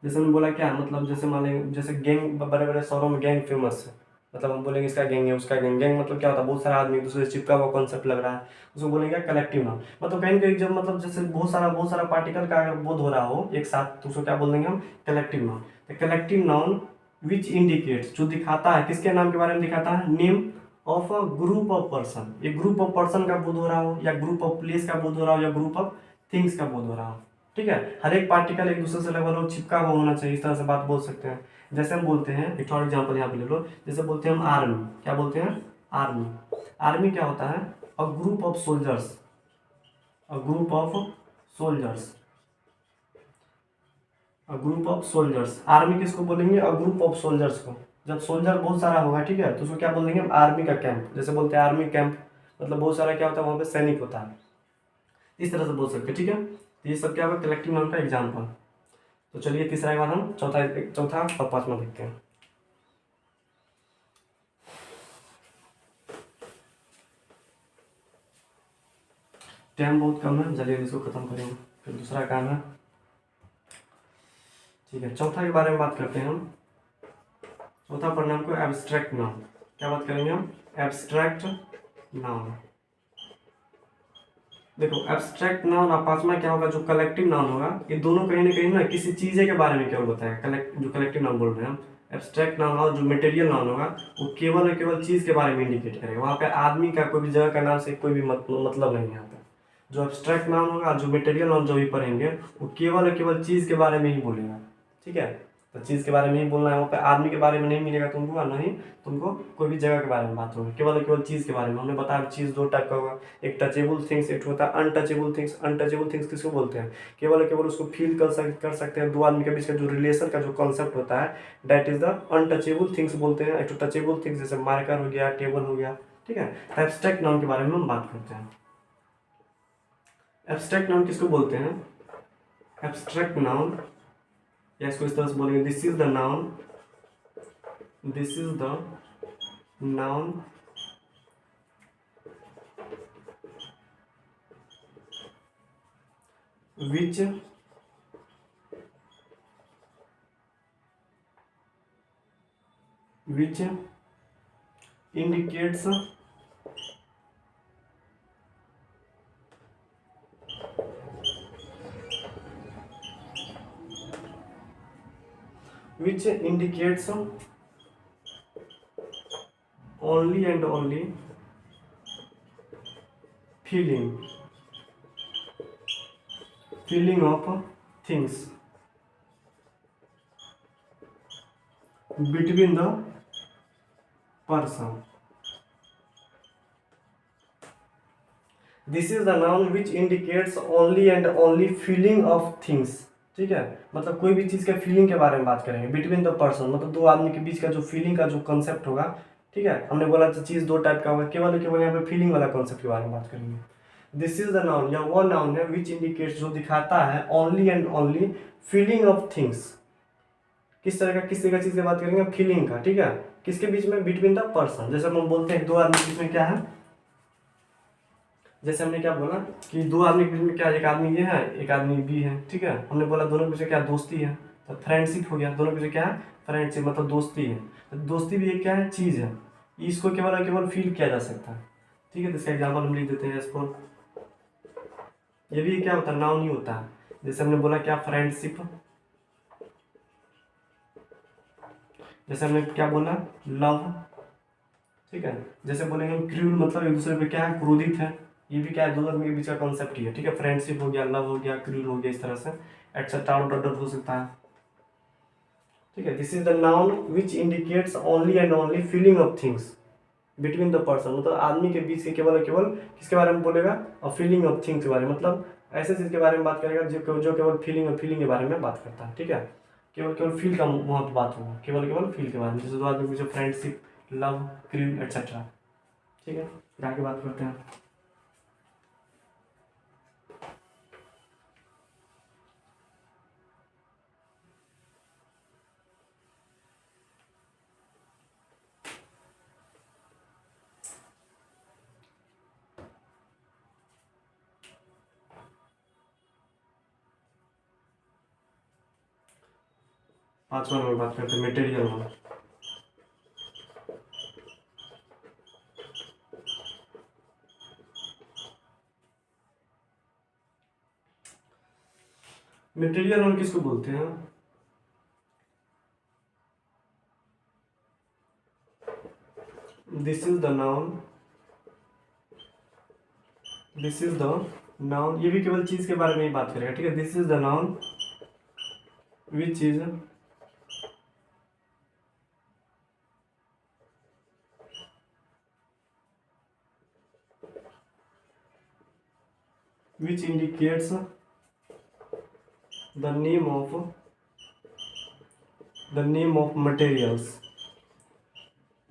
जैसे हमने बोला क्या, मतलब जैसे मान लेंगे, जैसे गैंग, बड़े बड़े शहरों में गैंग फेमस है, मतलब हम बोलेंगे इसका गैंग है, उसका गैंग। गैंग मतलब क्या होता है, बहुत सारा आदमी एक दूसरे से चिपका हुआ कॉन्सेप्ट लग रहा है, उसको बोलेंगे कलेक्टिव नाउन। मतलब कहीं कहीं जब मतलब जैसे बहुत सारा पार्टिकल का अगर बोध हो रहा हो एक साथ, तो उसको क्या बोल देंगे हम, कलेक्टिव नाउन। तो कलेक्टिव नाउन विच इंडिकेट्स, जो दिखाता है, किसके नाम के बारे में दिखाता है, name of a group of person, एक ग्रुप ऑफ पर्सन का बोध हो रहा हो, या ग्रुप ऑफ प्लेस का बोध हो रहा हो, या ग्रुप ऑफ थिंग्स का बोध हो रहा हो। ठीक है, हर एक पार्टिकल एक दूसरे से लगभग चिपका हुआ होना चाहिए, इस तरह से बात बोल सकते हैं। जैसे हम बोलते हैं, एक और एग्जांपल यहाँ पे ले लो, जैसे बोलते हैं हम आर्मी। क्या बोलते हैं, आर्मी। आर्मी क्या होता है, a group of soldiers, a group of soldiers, a group of soldiers. Army किसको बोलेंगे, अ ग्रुप ऑफ सोल्जर्स को। जब सोल्जर बहुत सारा होगा, ठीक है, तो उसको क्या बोलेंगे हम, आर्मी का कैंप। जैसे बोलते हैं आर्मी कैंप, मतलब बहुत सारा क्या होता है वहाँ पे, सैनिक होता है, इस तरह से बोल सकते हैं। ठीक है, तो ये सब क्या होगा, कलेक्टिव नाउन का एग्जाम्पल। तो चलिए तीसरा के बाद हम चौथा और पांचवा देखते हैं। टाइम बहुत कम है, जल्दी इसको खत्म करेंगे, फिर दूसरा काम है। ठीक है, चौथा के बारे में बात करते हैं हम। चौथा पढ़ना हमको एब्स्ट्रैक्ट नाउन। क्या बात करेंगे हम, एब्स्ट्रैक्ट नाउन। देखो एब्स्ट्रैक्ट नाउन और पांचवा क्या होगा, जो कलेक्टिव नाउन होगा, ये दोनों कहीं ना किसी चीज़ के बारे में केवल बताएगा। जो कलेक्टिव नाउन बोल रहे हैं हम, एब्स्ट्रैक्ट नाउन और जो मटेरियल नाउन होगा, वो केवल और केवल चीज़ के बारे में इंडिकेट करेगा। वहाँ पे आदमी का कोई भी जगह का नाम से कोई भी मतलब नहीं है यहाँ पे। जो एब्स्ट्रैक्ट नाउन होगा, जो मटेरियल नाउन जो भी पढ़ेंगे, वो केवल और केवल चीज़ के बारे में ही बोलेगा। ठीक है, तो चीज़ के बारे में ही बोलना है, वहाँ पे आदमी के बारे में नहीं मिलेगा तुमको, और नहीं तुमको कोई भी जगह के बारे में बात होगी, केवल और केवल चीज़ के बारे में। हमने बताया चीज़ दो टाइप का होगा, एक टचेबल थिंग्स, एक होता है अनटचेबल थिंग्स। अनटचेबल थिंग्स किसको बोलते हैं, केवल और केवल उसको फील कर सकते हैं, दो आदमी के बीच का जो रिलेशन का जो कॉन्सेप्ट होता है, that is the untouchable things बोलते हैं। एक तो टचेबल थिंग्स जैसे मार्कर हो गया, टेबल हो गया। ठीक है, एब्स्ट्रैक्ट नाउन के बारे में हम बात करते हैं। एब्स्ट्रैक्ट नाउन किसको बोलते हैं, एब्स्ट्रैक्ट नाउन या इसको इस तरह से बोलेंगे, this is the noun, this is the noun which indicates only and only feeling of things between the person. This is the noun which indicates only and only feeling of things. ठीक है, मतलब कोई भी चीज़ के feeling के बारे में बात करेंगे। बिटवीन द पर्सन मतलब दो आदमी के बीच का जो फीलिंग का जो कॉन्सेप्ट होगा, ठीक है, हमने बोला चीज़ दो टाइप का होगा, केवल केवल यहाँ पे फीलिंग वाला कॉन्सेप्ट के बारे में बात करेंगे। दिस इज द नाउन, या वो नाउन है विच इंडिकेट्स, जो दिखाता है only and only feeling of things. किस तरह का चीज़ की बात करेंगे, फीलिंग का, ठीक है, किसके बीच में, बिटवीन द पर्सन। जैसे हम बोलते हैं दो आदमी के बीच में क्या है, जैसे हमने क्या बोला कि दो आदमी के बीच में क्या, एक आदमी ये है, एक आदमी बी है, ठीक है, हमने बोला दोनों के बीच में क्या, दोस्ती है, तो फ्रेंडशिप हो गया। दोनों के बीच में क्या है, फ्रेंडशिप, मतलब दोस्ती है। तो दोस्ती भी एक क्या है, चीज़ है, इसको केवल केवल फील किया जा सकता है, ठीक है। तो इसका एग्जाम्पल हम लिख देते हैं इसको, ये भी क्या होता है, नाउन ही होता है। जैसे हमने बोला क्या, फ्रेंडशिप, जैसे हमने क्या बोला, लव, ठीक है। जैसे बोलेंगे हम क्रूर, मतलब एक दूसरे पे क्या है, क्रोधित है, ये भी क्या है, दो आदमी के बीच का कॉन्सेप्ट ही है, ठीक है। फ्रेंडशिप हो गया, लव हो गया, क्रूर हो गया, इस तरह से एक्सेट्रा ऑर्डर हो सकता है, ठीक है। This is the noun which indicates only and only feeling of things between the person, मतलब आदमी के बीच के केवल केवल किसके बारे में बोलेगा, और फीलिंग ऑफ थिंग्स के बारे में, मतलब ऐसे चीज़ के बारे में बात करेगा जो केवल फीलिंग के बारे में बात करता है, ठीक है। केवल केवल फील का वहाँ पर बात होगा, केवल केवल फील के बारे में, जैसे दो आदमी के बीच फ्रेंडशिप, लव, क्रूर एक्सेट्रा, ठीक है। फिर आगे बात करते हैं। पांचवा नंबर बात करते हैं, मटेरियल में। मटेरियल हम किसको बोलते हैं, this is the noun, this is the noun, ये भी केवल चीज के बारे में ही बात करेगा, ठीक है। This is the noun which is which indicates the name of materials,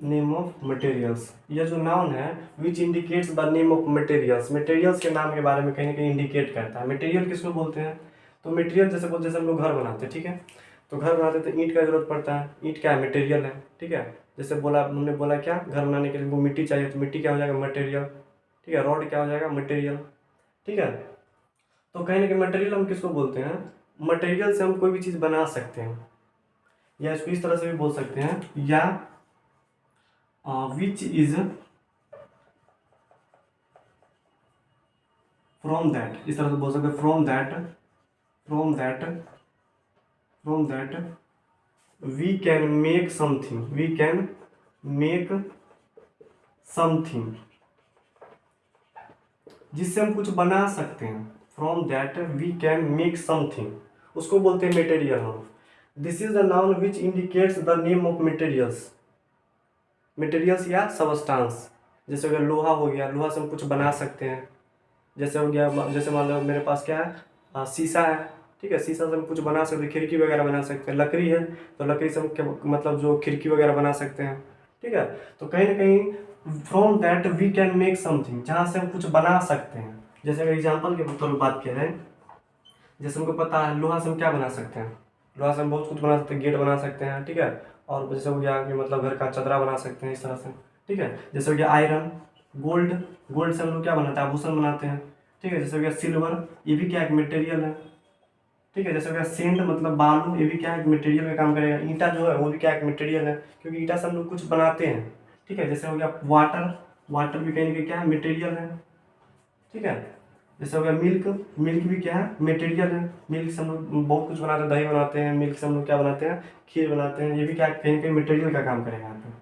name of materials. यह जो नाउन है which indicates the name of materials, materials के नाम के बारे में कहीं ना कहीं इंडिकेट करता है। मटेरियल किसको बोलते हैं, तो मटेरियल जैसे हम लोग घर बनाते हैं, ठीक है, तो घर बनाते तो ईंट का जरूरत पड़ता है, ईंट क्या है, मटेरियल है, ठीक है। जैसे हमने बोला क्या, घर बनाने के लिए वो मिट्टी चाहिए, तो मिट्टी क्या हो जाएगा, मटेरियल, ठीक है। रॉड क्या हो जाएगा, मटेरियल, ठीक है। तो कहीं ना कहीं मटेरियल हम किसको बोलते हैं, मटेरियल से हम कोई भी चीज़ बना सकते हैं, या इसको इस तरह से भी बोल सकते हैं, या which is from that, इस तरह से बोल सकते हैं, from that we can make something, जिससे हम कुछ बना सकते हैं, from that we can make something, उसको बोलते हैं मटेरियल हम। This is the noun which indicates the name of materials या सबस्टांस। जैसे अगर लोहा हो गया, लोहा से हम कुछ बना सकते हैं। जैसे हो गया, जैसे मान लो मेरे पास क्या है, शीशा है, ठीक है, शीशा से हम कुछ बना सकते हैं, खिड़की वगैरह बना सकते हैं। लकड़ी है तो लकड़ी से हम मतलब जो खिड़की वगैरह बना सकते हैं, ठीक है। तो कहीं ना कहीं from that we can make something, जहाँ से हम कुछ बना सकते हैं। जैसे अगर एग्जाम्पल के तौर पर बात किया जाए, जैसे हमको पता है लोहा से हम क्या बना सकते हैं, लोहा से हम बहुत कुछ बना सकते हैं, गेट बना सकते हैं, ठीक है। और जैसे हो गया कि मतलब घर का चदरा बना सकते हैं इस तरह से, ठीक है। जैसे हो गया आयरन, गोल्ड, गोल्ड से हम लोग क्या बनाते हैं, आभूषण बनाते हैं, ठीक है। जैसे हो गया सिल्वर, ये भी क्या एक मटेरियल है, ठीक है। जैसे हो गया सेंड मतलब बालू, ये भी क्या है, मटेरियल का काम करेगा। ईंटा जो है वो भी क्या एक मटेरियल है, क्योंकि ईंटा से हम लोग कुछ बनाते हैं, ठीक है। जैसे हो गया वाटर, वाटर भी कहीं ना कहीं क्या है, मटेरियल है, ठीक है। जैसे हो गया मिल्क, मिल्क भी क्या है, मटेरियल है। मिल्क से हम लोग बहुत कुछ बनाते हैं, दही बनाते हैं, मिल्क से हम लोग क्या बनाते हैं, खीर बनाते हैं, ये भी क्या कहीं ना कहीं मटेरियल का काम करेगा यहाँ पे।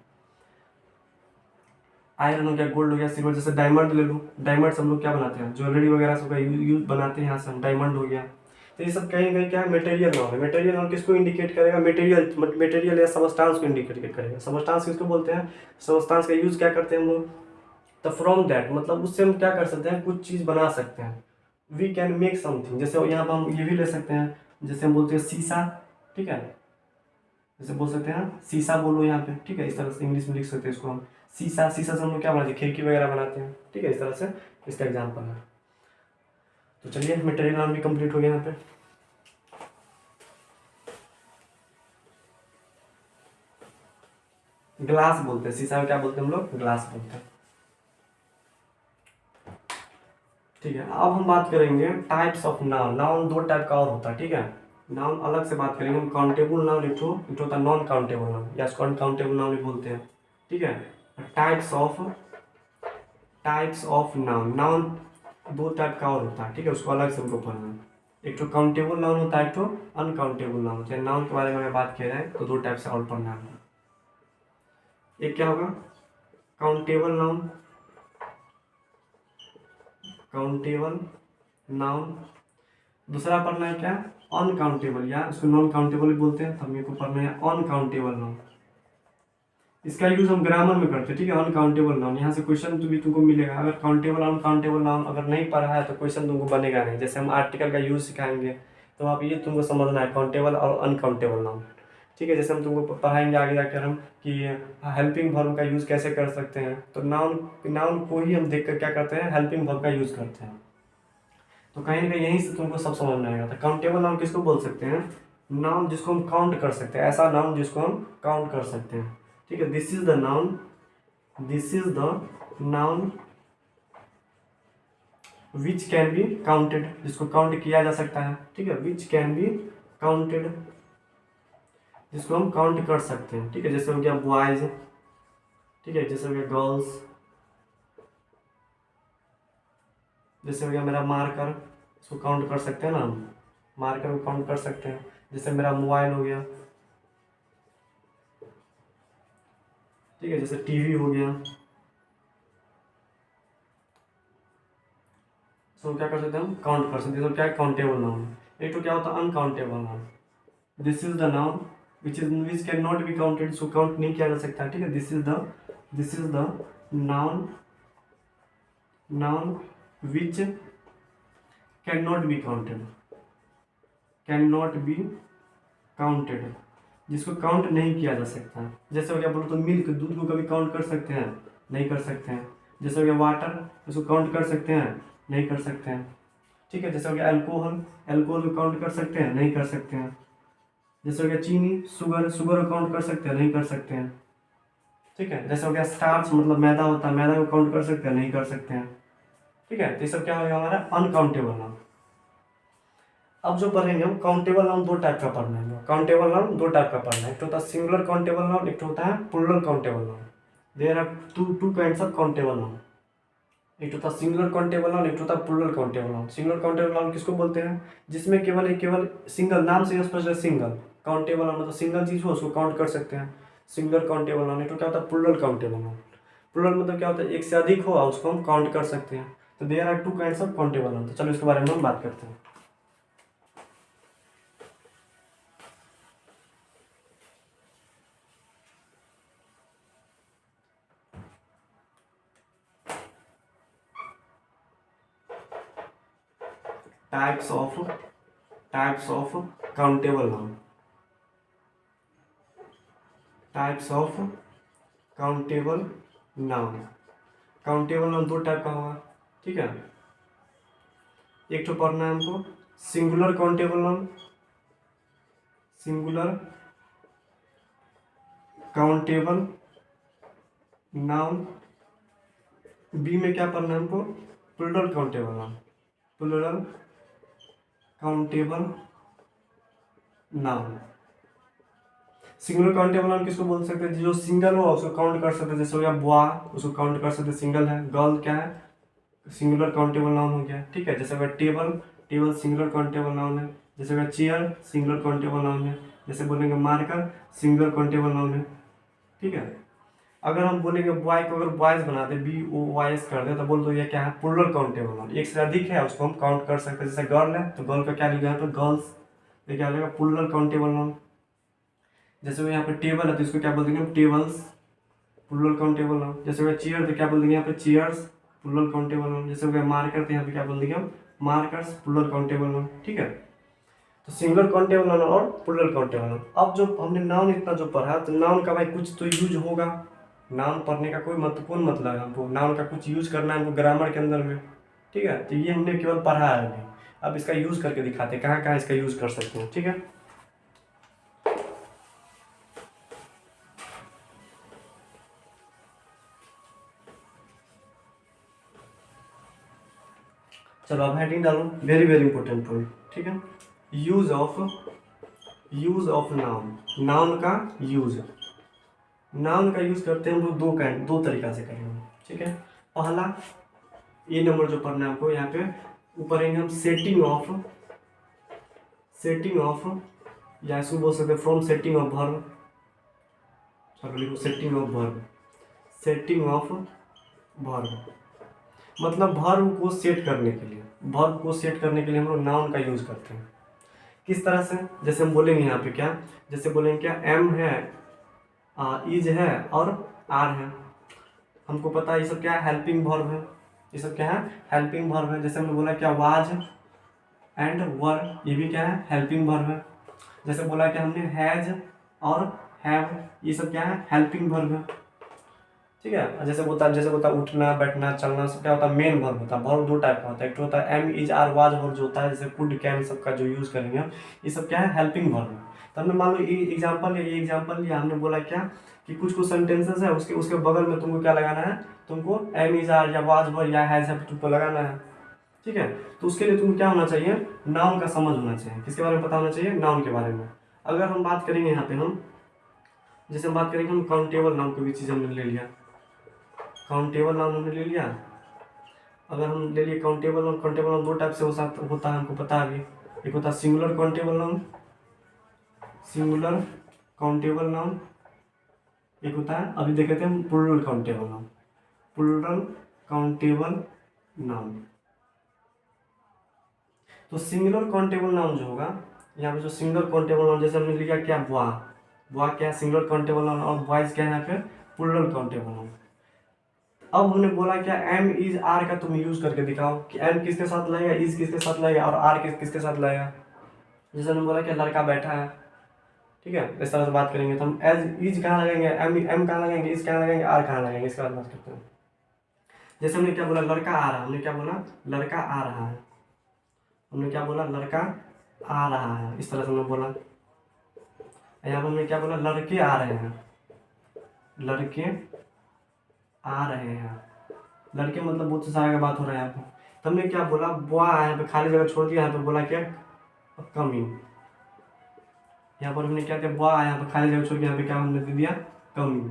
आयरन हो गया, गोल्ड हो गया, सिल्वर, जैसे डायमंड ले लो, डायमंड से हम लोग क्या बनाते हैं, ज्वेलरी वगैरह सब का यूज बनाते हैं, यहाँ से हम डायमंड हो गया। तो ये सब कहीं कहीं क्या है, मटेरियल नाम है। मटेरियल नाम किसको इंडिकेट करेगा, मटेरियल, मटेरियल या सबस्टांस को इंडिकेट करेगा। सबस्टांस किसको बोलते हैं, सबस्टांस का यूज क्या करते हैं हम लोग, तो फ्रॉम दैट मतलब उससे हम क्या कर सकते हैं, कुछ चीज़ बना सकते हैं। वी कैन मेक समथिंग, जैसे यहाँ पर हम ये भी ले सकते हैं, जैसे हम बोलते हैं शीशा, ठीक है। जैसे बोल सकते हैं शीशा बोलो यहाँ पे, ठीक है। इस तरह से इंग्लिश में लिख सकते हैं इसको हम, शीशा। शीशा से हम लोग क्या बनाते हैं, खिड़की वगैरह बनाते हैं, ठीक है। इस तरह से इसका एग्जाम्पल है। तो चलिए मटेरियल नाम भी कंप्लीट हो गया यहाँ पे। ग्लास बोलते हैं, शीशा में क्या बोलते हैं हम लोग, ग्लास बोलते हैं, ठीक है। अब हम बात करेंगे टाइप्स ऑफ नाउन। नाउन दो टाइप का और होता है, ठीक है। नाउन अलग से बात करेंगे हम, काउंटेबल नाउन एक होता है, नॉन काउंटेबल नाउन, या इसको अनकाउंटेबल नाउन भी बोलते हैं, ठीक है। टाइप्स ऑफ नाउन, नाउन दो टाइप का और होता है, ठीक है। उसको अलग से हमको पढ़ना है। एक तो काउंटेबल नाउन होता है, एक तो अनकाउंटेबल नाउन होता है। नाउन के बारे में अगर बात किया जाए तो दो टाइप से और पढ़ना है। एक क्या होगा, काउंटेबल नाउन, काउंटेबल नाउन। दूसरा पढ़ना है क्या, अनकाउंटेबल, या उसको नॉन काउंटेबल भी बोलते हैं, तो हम को पढ़ना है अनकाउंटेबल नाउन। इसका यूज हम ग्रामर में करते हैं, ठीक है। अनकाउंटेबल नाउन, यहाँ से क्वेश्चन भी तुमको मिलेगा। अगर काउंटेबल अनकाउंटेबल नाउन अगर नहीं पढ़ा है तो क्वेश्चन तुमको बनेगा नहीं। जैसे हम आर्टिकल का यूज सिखाएंगे, तो आप ये तुमको समझना है, काउंटेबल और अनकाउंटेबल नाउन, ठीक है। जैसे हम तुमको पढ़ाएंगे आगे जाकर हम कि हेल्पिंग वर्ब का यूज कैसे कर सकते हैं, तो नाउन, नाउन को ही हम देख कर क्या करते हैं, हेल्पिंग वर्ब का यूज करते हैं। तो कहीं ना कहीं यहीं से तुमको सब समझ में आएगा। तो काउंटेबल नाउन किसको बोल सकते हैं, नाउन जिसको हम काउंट कर सकते हैं, ऐसा नाउन जिसको हम काउंट कर सकते हैं, ठीक है। This is the noun, this is the noun which can be counted, जिसको काउंट किया जा सकता है, ठीक है। विच कैन बी काउंटेड, जिसको हम काउंट कर सकते हैं, ठीक है। जैसे हो गया बॉयज, ठीक है। जैसे हो गया गर्ल्स, जैसे हो गया मेरा मार्कर, इसको काउंट कर सकते हैं ना हम, मार्कर को काउंट कर सकते हैं। जैसे मेरा मोबाइल हो गया, ठीक है। जैसे टीवी हो गया, सो क्या कर सकते हैं हम, काउंट कर सकते हैं। तो क्या है, काउंटेबल नाउन। एक तो क्या होता है, uncountable noun. This is the noun which can not be counted, so count नहीं किया जा सकता, ठीक है। This is the noun, noun which can not be counted, can not be counted, जिसको काउंट नहीं किया जा सकता। जैसे हो गया बोलो तो मिल्क, दूध को कभी काउंट कर सकते हैं, नहीं कर सकते हैं। जैसे हो गया वाटर, उसको काउंट कर सकते हैं, नहीं कर सकते हैं, ठीक है। जैसे हो गया अल्कोहल, अल्कोहल को काउंट कर सकते हैं, नहीं कर सकते हैं। जैसे हो गया चीनी, शुगर, शुगर को काउंट कर सकते हैं, नहीं कर सकते हैं, ठीक है। जैसे हो गया स्टार्च मतलब मैदा होता है, मैदा को काउंट कर सकते हैं, नहीं कर सकते हैं, ठीक है। तो ये सब क्या हो गया हमारा अनकाउंटेबल नाउन। अब जो पढ़ेंगे हम, काउंटेबल नाउन दो टाइप का पढ़ना है। काउंटेबल नाउन दो टाइप का पढ़ना है, एक होता है सिंगुलर काउंटेबल नाउन, एक होता है plural countable noun. There are two kinds of countable noun. एक होता है सिंगुलर काउंटेबल नाउन, एक होता है plural countable noun. Singular countable noun किसको बोलते हैं, जिसमें केवल सिंगल, नाम से स्पष्ट है सिंगल। काउंटेबल नाउन मतलब सिंगल चीज हो उसको काउंट कर सकते हैं, सिंगुलर काउंटेबल नाउन। एक तो क्या होता है प्लूरल काउंटेबल नाउन। प्लूरल मतलब क्या होता है, एक से अधिक हो और उसको हम काउंट कर सकते हैं। तो there are two kinds of countable noun. तो चलो इसके बारे में हम बात करते हैं। Types of countable noun, types of countable noun. Countable noun दो टाइप का होगा, ठीक है। एक तो पढ़ना है हमको singular countable noun, singular countable noun. B में क्या पढ़ना है हमको, plural countable noun, plural countable noun. Singular countable noun किसको बोल सकते हैं, जो सिंगल हो उसको काउंट कर सकते हैं, जैसे हो गया बॉय, उसको काउंट कर सकते हैं, सिंगल है। गर्ल क्या है, सिंगुलर काउंटेबल नाउन हो गया, ठीक है। जैसे हो गया table, table singular countable noun है। जैसे हो गया चेयर, सिंगुलर काउंटेबल नाउन है। जैसे बोलेंगे मार्कर, सिंगुलर काउंटेबल नाउन है, ठीक है। अगर हम बोलेंगे बॉय को, अगर बॉयज बना दे, BOYS कर दे, तो बोल दो ये क्या है, प्लूरल काउंटेबल नाउन, एक से अधिक है उसको हम काउंट कर सकते हैं। जैसे गर्ल है तो गर्ल का क्या लिखा है, तो गर्ल्स, ये क्या लिखा, प्लूरल काउंटेबल नाउन। जैसे वो यहाँ पे टेबल है तो इसको क्या बोल देंगे हम, टेबल्स, प्लूरल काउंटेबल नाउन। जैसे वो चेयर तो क्या बोल देंगे यहाँ पे, चेयर्स, प्लूरल काउंटेबल नाउन। जैसे वो मार्कर तो यहाँ पे क्या बोल देंगे हम, मार्कर्स, प्लूरल काउंटेबल नाउन, ठीक है। तो सिंगुलर काउंटेबल नाउन और प्लूरल काउंटेबल नाउन। अब जो हमने नाउन इतना जो पढ़ा, तो नाउन का भाई कुछ तो यूज होगा। नाउन पढ़ने का कोई महत्वपूर्ण मतलब है, हमको नाउन का कुछ यूज करना है हमको ग्रामर के अंदर में, ठीक है। तो ये हमने केवल पढ़ा है अभी, अब इसका यूज करके दिखाते हैं कहाँ कहाँ इसका यूज कर सकते हैं, ठीक है। चलो अब हेडिंग डालो, वेरी वेरी इंपॉर्टेंट पॉइंट, ठीक है। यूज ऑफ नाउन, नाउन का यूज। नाउन का यूज करते हैं हम लोग दो तरीका से करेंगे, ठीक है। पहला, ये नंबर जो पढ़ना है आपको, यहाँ पे ऊपर पढ़ेंगे हम सेटिंग ऑफ, या इसको बोल सकते हैं फ्रॉम सेटिंग ऑफ वर्ब। चलो लिखो setting of verb, setting of verb मतलब वर्ब को सेट करने के लिए, वर्ब को सेट करने के लिए हम लोग नाउन का यूज करते हैं। किस तरह से, जैसे हम बोलेंगे यहाँ पे क्या, जैसे बोलेंगे क्या, एम है, इज है और आर है। हमको पता है ये सब क्या है, हेल्पिंग वर्ब है। ये सब क्या है, हेल्पिंग वर्ब है। जैसे हमने बोला क्या, वाज एंड वर, ये भी क्या है, हेल्पिंग वर्ब है। जैसे बोला क्या हमने, हैज और हैव, ये सब क्या है, हेल्पिंग वर्ब है, ठीक है। जैसे होता है उठना, बैठना, चलना, सब क्या होता है, मेन वर्ब होता है। वर्ब दो टाइप का होता है, एक तो होता है am is are was verb जो होता है, जैसे कुड कैन सबका जो यूज करेंगे हम, ये सब क्या है, हेल्पिंग वर्ब है। तो हमने मान लो ये एग्जाम्पल लिया, हमने बोला क्या कि कुछ सेंटेंसेस है, उसके बगल में तुमको क्या लगाना है, तुमको एम इज आर या वाज वर्ब या हैज है तुमको लगाना है, ठीक है। तो उसके लिए तुमको क्या होना चाहिए, नाउन का समझ होना चाहिए। किसके बारे में पता होना चाहिए, नाउन के बारे में। अगर हम बात करेंगे यहाँ पे, हम जैसे हम बात करेंगे, हम काउंटेबल नाउन को भी चीज़ हमने ले लिया, काउंटेबल नाउन हमने ले लिया। अगर हम ले लिए काउंटेबल नाउन दो टाइप से होता है, हमको पता है अभी। एक होता है singular countable noun, singular countable noun. एक होता है, अभी देख लेते हैं, plural countable noun, plural countable noun. तो सिंगुलर काउंटेबल नाउन जो होगा, यहाँ पे जो सिंगुलर काउंटेबल नाउन, जैसे हमने लिखा क्या, बुआ क्या है, सिंगुलर काउंटेबल नाउन, और बॉयज क्या है यहाँ पे, प्लूरल काउंटेबल नाउन। अब हमने बोला क्या, एम इज आर का तुम यूज करके दिखाओ कि एम किसके साथ लगेगा, इज किसके साथ लगेगा और आर किसके साथ लगेगा। जैसे हमने बोला कि लड़का बैठा है, ठीक है, इस तरह से बात करेंगे। तो हम एज इज कहाँ लगेंगे, एम कहाँ लगेंगे, इज कहाँ लगेंगे, आर कहाँ लगेंगे, इसके बाद बात करते हैं। जैसे हमने क्या बोला, लड़का आ रहा है, हमने क्या बोला, लड़का आ रहा है, हमने क्या बोला, लड़का आ रहा है, इस तरह से हमने बोला। यहाँ पर हमने क्या बोला, लड़के आ रहे हैं, लड़के आ रहे हैं, लड़के मतलब बहुत सारा का बात हो रहा है यहाँ पे। तो हमने क्या बोला, बॉय यहाँ पे खाली जगह छोड़ दिया, यहाँ पे बोला क्या, कमिंग। यहाँ पर हमने क्या किया, बॉय यहाँ पे खाली जगह छोड़ के यहाँ पे क्या हमने दे दिया, कमिंग।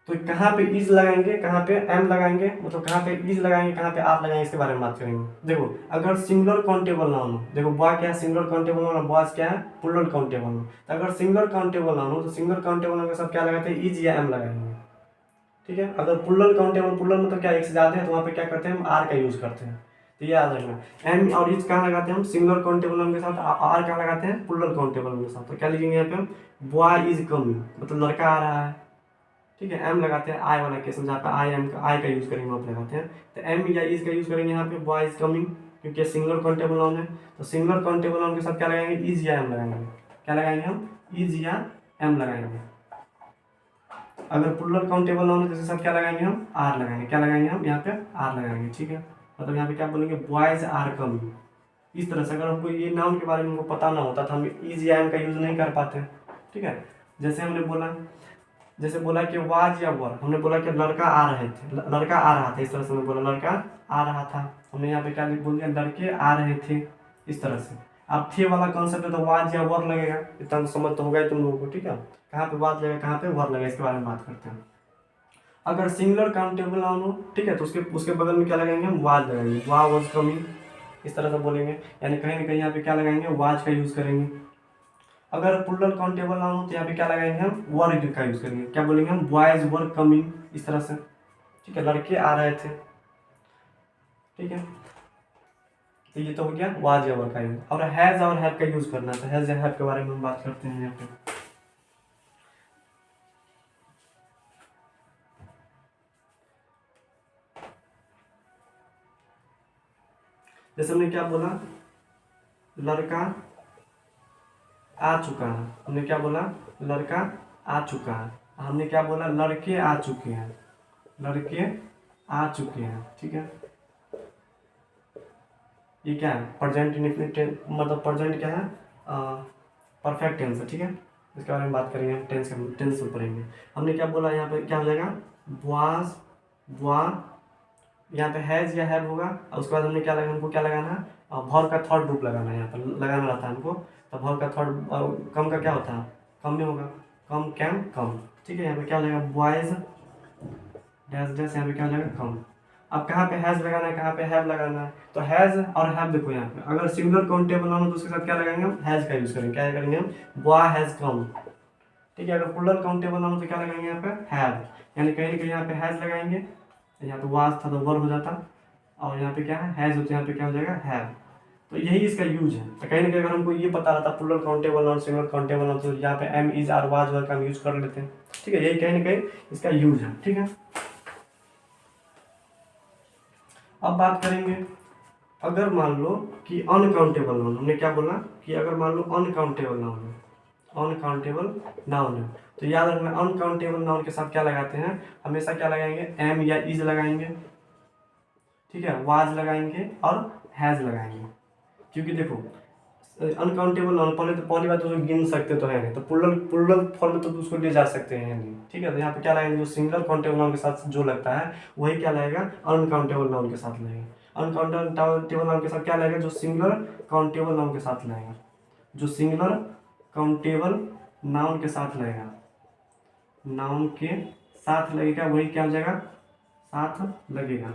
तो कहाँ पे इज लगाएंगे, कहाँ पे एम लगाएंगे, मतलब कहाँ पे इज लगाएंगे, कहाँ पे आर लगाएंगे, इसके बारे में बात करेंगे। देखो अगर सिंगुलर काउंटेबल नाउन हो, देखो बॉय क्या है, सिंगुलर काउंटेबल नाउन, बॉयज क्या है, प्लूरल काउंटेबल नाउन। तो अगर सिंगुलर काउंटेबल नाउन हो, तो सिंगुलर काउंटेबल नाउन के साथ क्या लगाते हैं, इज या एम लगाएंगे, ठीक है। अगर प्लूरल काउंटेबल, प्लूरल मतलब क्या, एक से ज्यादा है, तो वहाँ पे क्या करते हैं, हम आर का यूज करते हैं। तो ये याद रखना, एम और इज कहाँ लगाते हैं हम, सिंगुलर काउंटेबल नाउन के साथ, आर कहाँ लगाते हैं, प्लूरल काउंटेबल नाउन के साथ। तो क्या लिखेंगे यहाँ पे हम, बॉय इज कमिंग, मतलब लड़का आ रहा है, ठीक है। एम लगाते हैं आई वाला केस में, जहाँ पे आई का यूज करेंगे वहाँ पे लगाते हैं। तो एम या इज का यूज करेंगे यहाँ पे, बॉय इज कमिंग, क्योंकि सिंगुलर काउंटेबल नाउन है। तो सिंगुलर काउंटेबल नाउन के साथ क्या लगाएंगे, इज या एम लगाएंगे। क्या लगाएंगे हम, इज या एम लगाएंगे। अगर प्लूरल काउंटेबल नाउन है तो इसके साथ क्या लगाएंगे हम, आर लगाएंगे। क्या लगाएंगे हम यहाँ पे, आर लगाएंगे, ठीक है। मतलब यहाँ पे क्या बोलेंगे, बॉयज आर कमिंग, इस तरह से अगर हमको ये नाउन के बारे में हमको पता ना होता तो हम इज या एम का यूज़ नहीं कर पाते, ठीक है। जैसे हमने बोला, जैसे बोला कि वाज या वर, हमने बोला कि लड़का आ रहे थे, लड़का आ रहा था, इस तरह से हमने बोला लड़का आ रहा था। हमने यहाँ पे क्या बोल दिया, लड़के आ रहे थे, इस तरह से। अब थे वाला कॉन्सेप्ट है तो वाज या वर लगेगा, इतना तो समझ तो होगा ही तुम लोगों को, ठीक है। कहाँ पे वाज लगेगा, कहाँ पे वर लगेगा, इसके बारे में बात करते हैं। अगर सिंगुलर काउंटेबल नाउन हो, ठीक है, तो उसके बगल में क्या लगाएंगे, हम वाज लगाएंगे, वाज कमिंग, इस तरह से बोलेंगे, यानी कहीं ना कहीं यहाँ पे क्या लगाएंगे, वाज का यूज़ करेंगे। अगर प्लूरल काउंटेबल नाउन हो तो यहाँ पे क्या लगाएंगे, हम वर का यूज़ करेंगे, क्या बोलेंगे हम, बॉयज वर कमिंग, इस तरह से, ठीक है, लड़के आ रहे थे, ठीक है। तो ये तो हो गया वाज या वर का यूज। और हैज और हैव का यूज करना है, तो हैज या हैव के बारे में हम बात करते हैं यहाँ पे। जैसे हमने क्या बोला, लड़का आ चुका है, हमने क्या बोला, लड़का आ चुका है। हमने क्या बोला, लड़के आ चुके हैं, लड़के आ चुके हैं, ठीक है। ये क्या है, प्रेजेंट इंडेफिनिट, मतलब प्रेजेंट क्या है, परफेक्ट टेंस है, ठीक है। इसके बारे में बात करेंगे, टेंस में पढ़ेंगे। हमने क्या बोला, यहाँ पे क्या हो जाएगा, वाज, वा, यहाँ पे हैज या हैव होगा। और उसके बाद हमने क्या लगाना, हमको क्या लगाना है, भर का थर्ड ग्रुप लगाना है, यहाँ पर लगाना रहता है हमको। तो भर का थर्ड, कम का क्या होता है, कम में होगा, कम, कैम, कम, ठीक है। यहाँ पे क्या हो जाएगा, बॉयज डैश डैश, यहाँ पे क्या हो जाएगा, कम। अब कहाँ पे हैज लगाना है, कहाँ पे हैव लगाना है, तो हैज और हैव देखो यहाँ पे, अगर सिंगुलर काउंटेबल नाउन हो तो उसके साथ क्या लगाएंगे, हम हैज का यूज करेंगे, क्या करेंगे हम, बॉय हैज कम, ठीक है। अगर प्लूरल काउंटेबल नाउन तो क्या लगाएंगे यहाँ पे, हैव, यानी कहीं ना कहीं यहाँ पे हैज लगाएंगे, यहाँ पे वाज था तो वर हो जाता, और यहाँ पे क्या है, हैज होता है, यहाँ पे क्या हो जाएगा, हैव। तो यही इसका यूज है। तो कहीं ना कहीं अगर हमको ये पता रहता plural countable noun, singular countable noun, तो यहाँ पे am, is, are, was, were का हम यूज कर लेते हैं, ठीक है। यही कहीं ना कहीं इसका यूज है, ठीक है। अब बात करेंगे, अगर मान लो कि अनकाउंटेबल नाउन, हमने क्या बोला कि अगर मान लो अनकाउंटेबल नाउन है, अनकाउंटेबल नाउन है, तो याद रखना अनकाउंटेबल नाउन के साथ क्या लगाते हैं, हमेशा क्या लगाएंगे, एम या इज लगाएंगे, ठीक है, वाज लगाएंगे और हैज लगाएंगे। क्योंकि देखो अनकाउंटेबल नाउन, पहली बात तो गिन सकते तो है नहीं, तो प्लूरल फॉर्म में तो उसको ले जा सकते हैं नहीं, ठीक है। तो यहाँ पे क्या लगाएंगे, जो सिंगुलर काउंटेबल नाउन के साथ जो लगता है वही क्या लगेगा, अनकाउंटेबल नाउन के साथ लगेगा। अनकाउंटेबल नाउन के साथ क्या लगेगा, जो सिंगुलर काउंटेबल नाउन के साथ लगेगा, जो सिंगुलर काउंटेबल नाउन के साथ लगेगा, नाउन के साथ लगेगा वही क्या हो जाएगा, साथ लगेगा।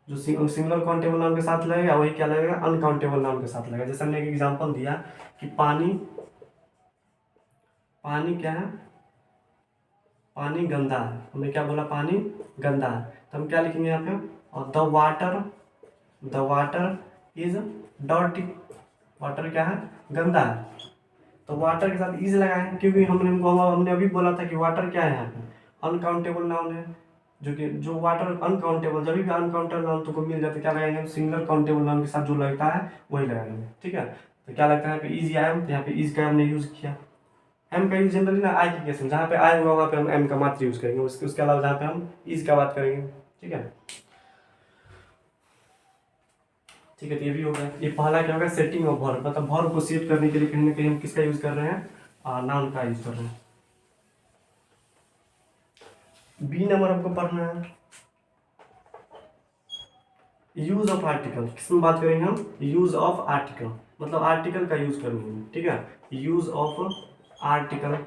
जो सिंगुलर काउंटेबल नाउन के साथ लगेगा वही क्या लगेगा, अनकाउंटेबल नाउन के साथ लगेगा। जैसे हमने एक एग्जांपल दिया कि पानी, पानी क्या है, पानी गंदा है, हमने क्या बोला, पानी गंदा है, तो हम क्या लिखेंगे यहाँ पे, the water, the water is dirty, water क्या है, गंदा है। तो वाटर के साथ इज लगाए, क्योंकि हमने अभी बोला था कि वाटर क्या है, यहाँ पे अनकाउंटेबल नाउन है, जो कि जो वाटर अनकाउंटेबल, जब भी अनकाउंटेबल नाउन तुमको मिल जाता है क्या लगाएंगे, सिंगुलर काउंटेबल नाउन के साथ जो लगता है वही लगाएंगे, ठीक है। तो क्या लगता है यहाँ पे इज या एम, तो यहाँ पे इज का हमने यूज किया। एम का यूज जनरली ना आई के केस में, जहाँ पे आई होगा वहाँ पे हम एम का मात्र यूज करेंगे, उसके अलावा जहाँ पे हम इज का बात करेंगे, ठीक है। ठीक है, तो ये भी हो गया। ये पहला क्या होगा, सेटिंग ऑफ वर्ब, मतलब वर्ब को सेट करने के लिए कहीं ना कहीं हम किसका यूज कर रहे हैं, नाउन का यूज कर रहे हैं। बी नंबर हमको पढ़ना है, यूज ऑफ आर्टिकल, किसमें बात करेंगे हम, यूज ऑफ आर्टिकल, मतलब आर्टिकल का यूज करनी है, ठीक है। यूज ऑफ आर्टिकल,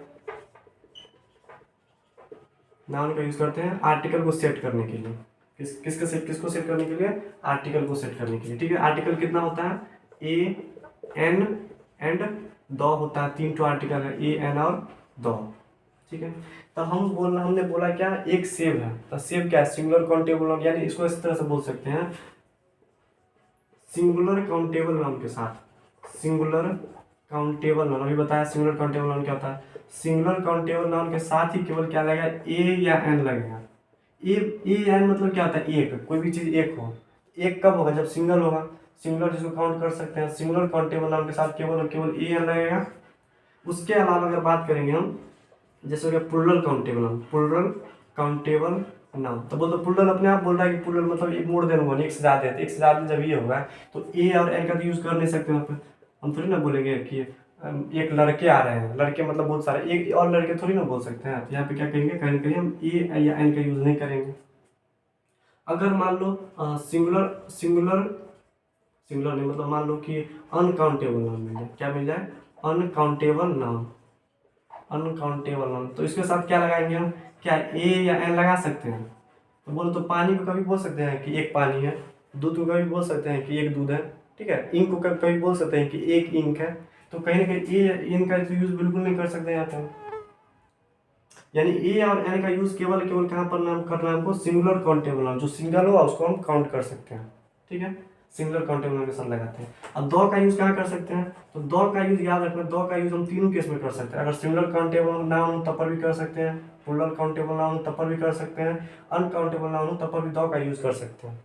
नाउन का यूज करते हैं आर्टिकल को सेट करने के लिए, किसको सेट करने के लिए, आर्टिकल को सेट करने के लिए, ठीक है। आर्टिकल कितना होता है, ए, एन एंड द होता है, 3 आर्टिकल है, ए, एन और द, ठीक है। तो हमने बोला क्या, एक सेव है, तो सेव क्या है, सिंगुलर काउंटेबल नाउन, यानी इसको इस तरह से बोल सकते हैं, सिंगुलर काउंटेबल नाउन के साथ, सिंगुलर काउंटेबल नाउन, अभी बताया सिंगुलर काउंटेबल नाउन क्या होता है, सिंगुलर काउंटेबल नाउन के साथ ही केवल क्या लगेगा, ए या एन लगेगा। ए एन मतलब क्या होता है, एक, कोई भी चीज एक हो, एक कब होगा, जब सिंगल होगा, सिंगुलर जिसको काउंट कर सकते हैं, सिंगुलर काउंटेबल नाउन के साथ केवल और केवल ए एन लगेगा। उसके अलावा अगर बात करेंगे हम, जैसे हो गया plural countable noun, plural countable noun. तो बोलते प्लूरल अपने आप बोल रहा है कि प्लूरल मतलब एक मोर देन वन, एक से ज़्यादा है। तो एक से ज़्यादा जब ये होगा तो ए और एन का तो यूज़ कर नहीं सकते वहाँ पर। हम थोड़ी ना बोलेंगे कि एक लड़के आ रहे हैं, लड़के मतलब बहुत सारे, एक और लड़के थोड़ी ना बोल सकते हैं। तो यहाँ पे क्या कहेंगे, कहीं ना कहीं हम ए या एन का यूज़ नहीं करेंगे। अगर मान लो सिंगुलर सिंगुलर सिंगुलर नहीं, मतलब मान लो कि अनकाउंटेबल नाउन मिल जाए, क्या मिल जाए, अनकाउंटेबल नाउन, अनकाउंटेबल नाउन। तो इसके साथ क्या लगाएंगे हम, क्या ए या एन लगा सकते हैं। तो बोलो तो पानी को कभी बोल सकते हैं कि एक पानी है, दूध को कभी बोल सकते हैं कि एक दूध है, ठीक है। इंक को कभी बोल सकते हैं कि एक इंक है। तो कहीं ना कहीं ए एन का यूज बिल्कुल नहीं कर सकते यहाँ पर। यानी ए और एन का यूज केवल केवल कहाँ पर नाम करना है हमको, सिंगुलर काउंटेबल नाउन, जो सिंगल हो उसको हम काउंट कर सकते हैं, ठीक है। सिंगुलर काउंटेबल नाउन के साथ लगाते हैं। अब दो का यूज कहाँ कर सकते हैं, तो दो का यूज याद रखना, दो का यूज हम तीनों केस में कर सकते हैं। अगर सिंगुलर काउंटेबल नाउन तब पर भी कर सकते हैं, प्लूरल काउंटेबल नाउन तब पर भी कर सकते हैं, अनकाउंटेबल नाउन तब पर भी दो का यूज कर सकते हैं।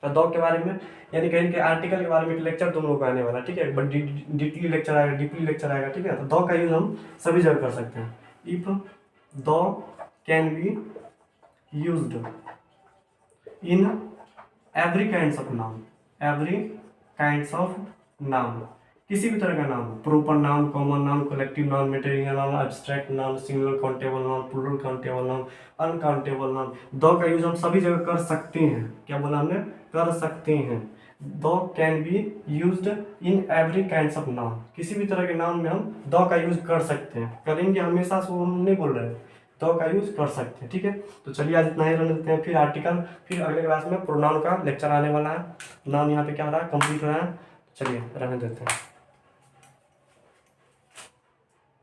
तो दो के बारे में यानी कहीं के आर्टिकल के बारे में एक लेक्चर तुम लोग को आने वाला, ठीक है, बट डीपली लेक्चर आएगा, डीपली लेक्चर आएगा, ठीक है। तो दो का यूज हम सभी जगह कर सकते हैं। इफ दो can be used in every kinds of noun, every kinds of noun, किसी भी तरह का noun, proper noun, common noun, collective noun, material noun, abstract noun, singular countable noun, plural countable noun, uncountable noun, दो का use हम सभी जगह कर सकते हैं। क्या बोला हमने, कर सकते हैं। दो can be used in every kinds of noun, किसी भी तरह के नाउन में हम दो का यूज कर सकते हैं। करेंगे हमेशा, सो हम नहीं बोल रहे हैं, दो का यूज कर सकते हैं, ठीक है। तो चलिए आज इतना ही रहने देते हैं, फिर आर्टिकल, फिर अगले क्लास में प्रोनाउन का लेक्चर आने वाला है। नाउन यहाँ पे क्या हो रहा है, कंप्लीट हो रहा है। चलिए रहने देते हैं।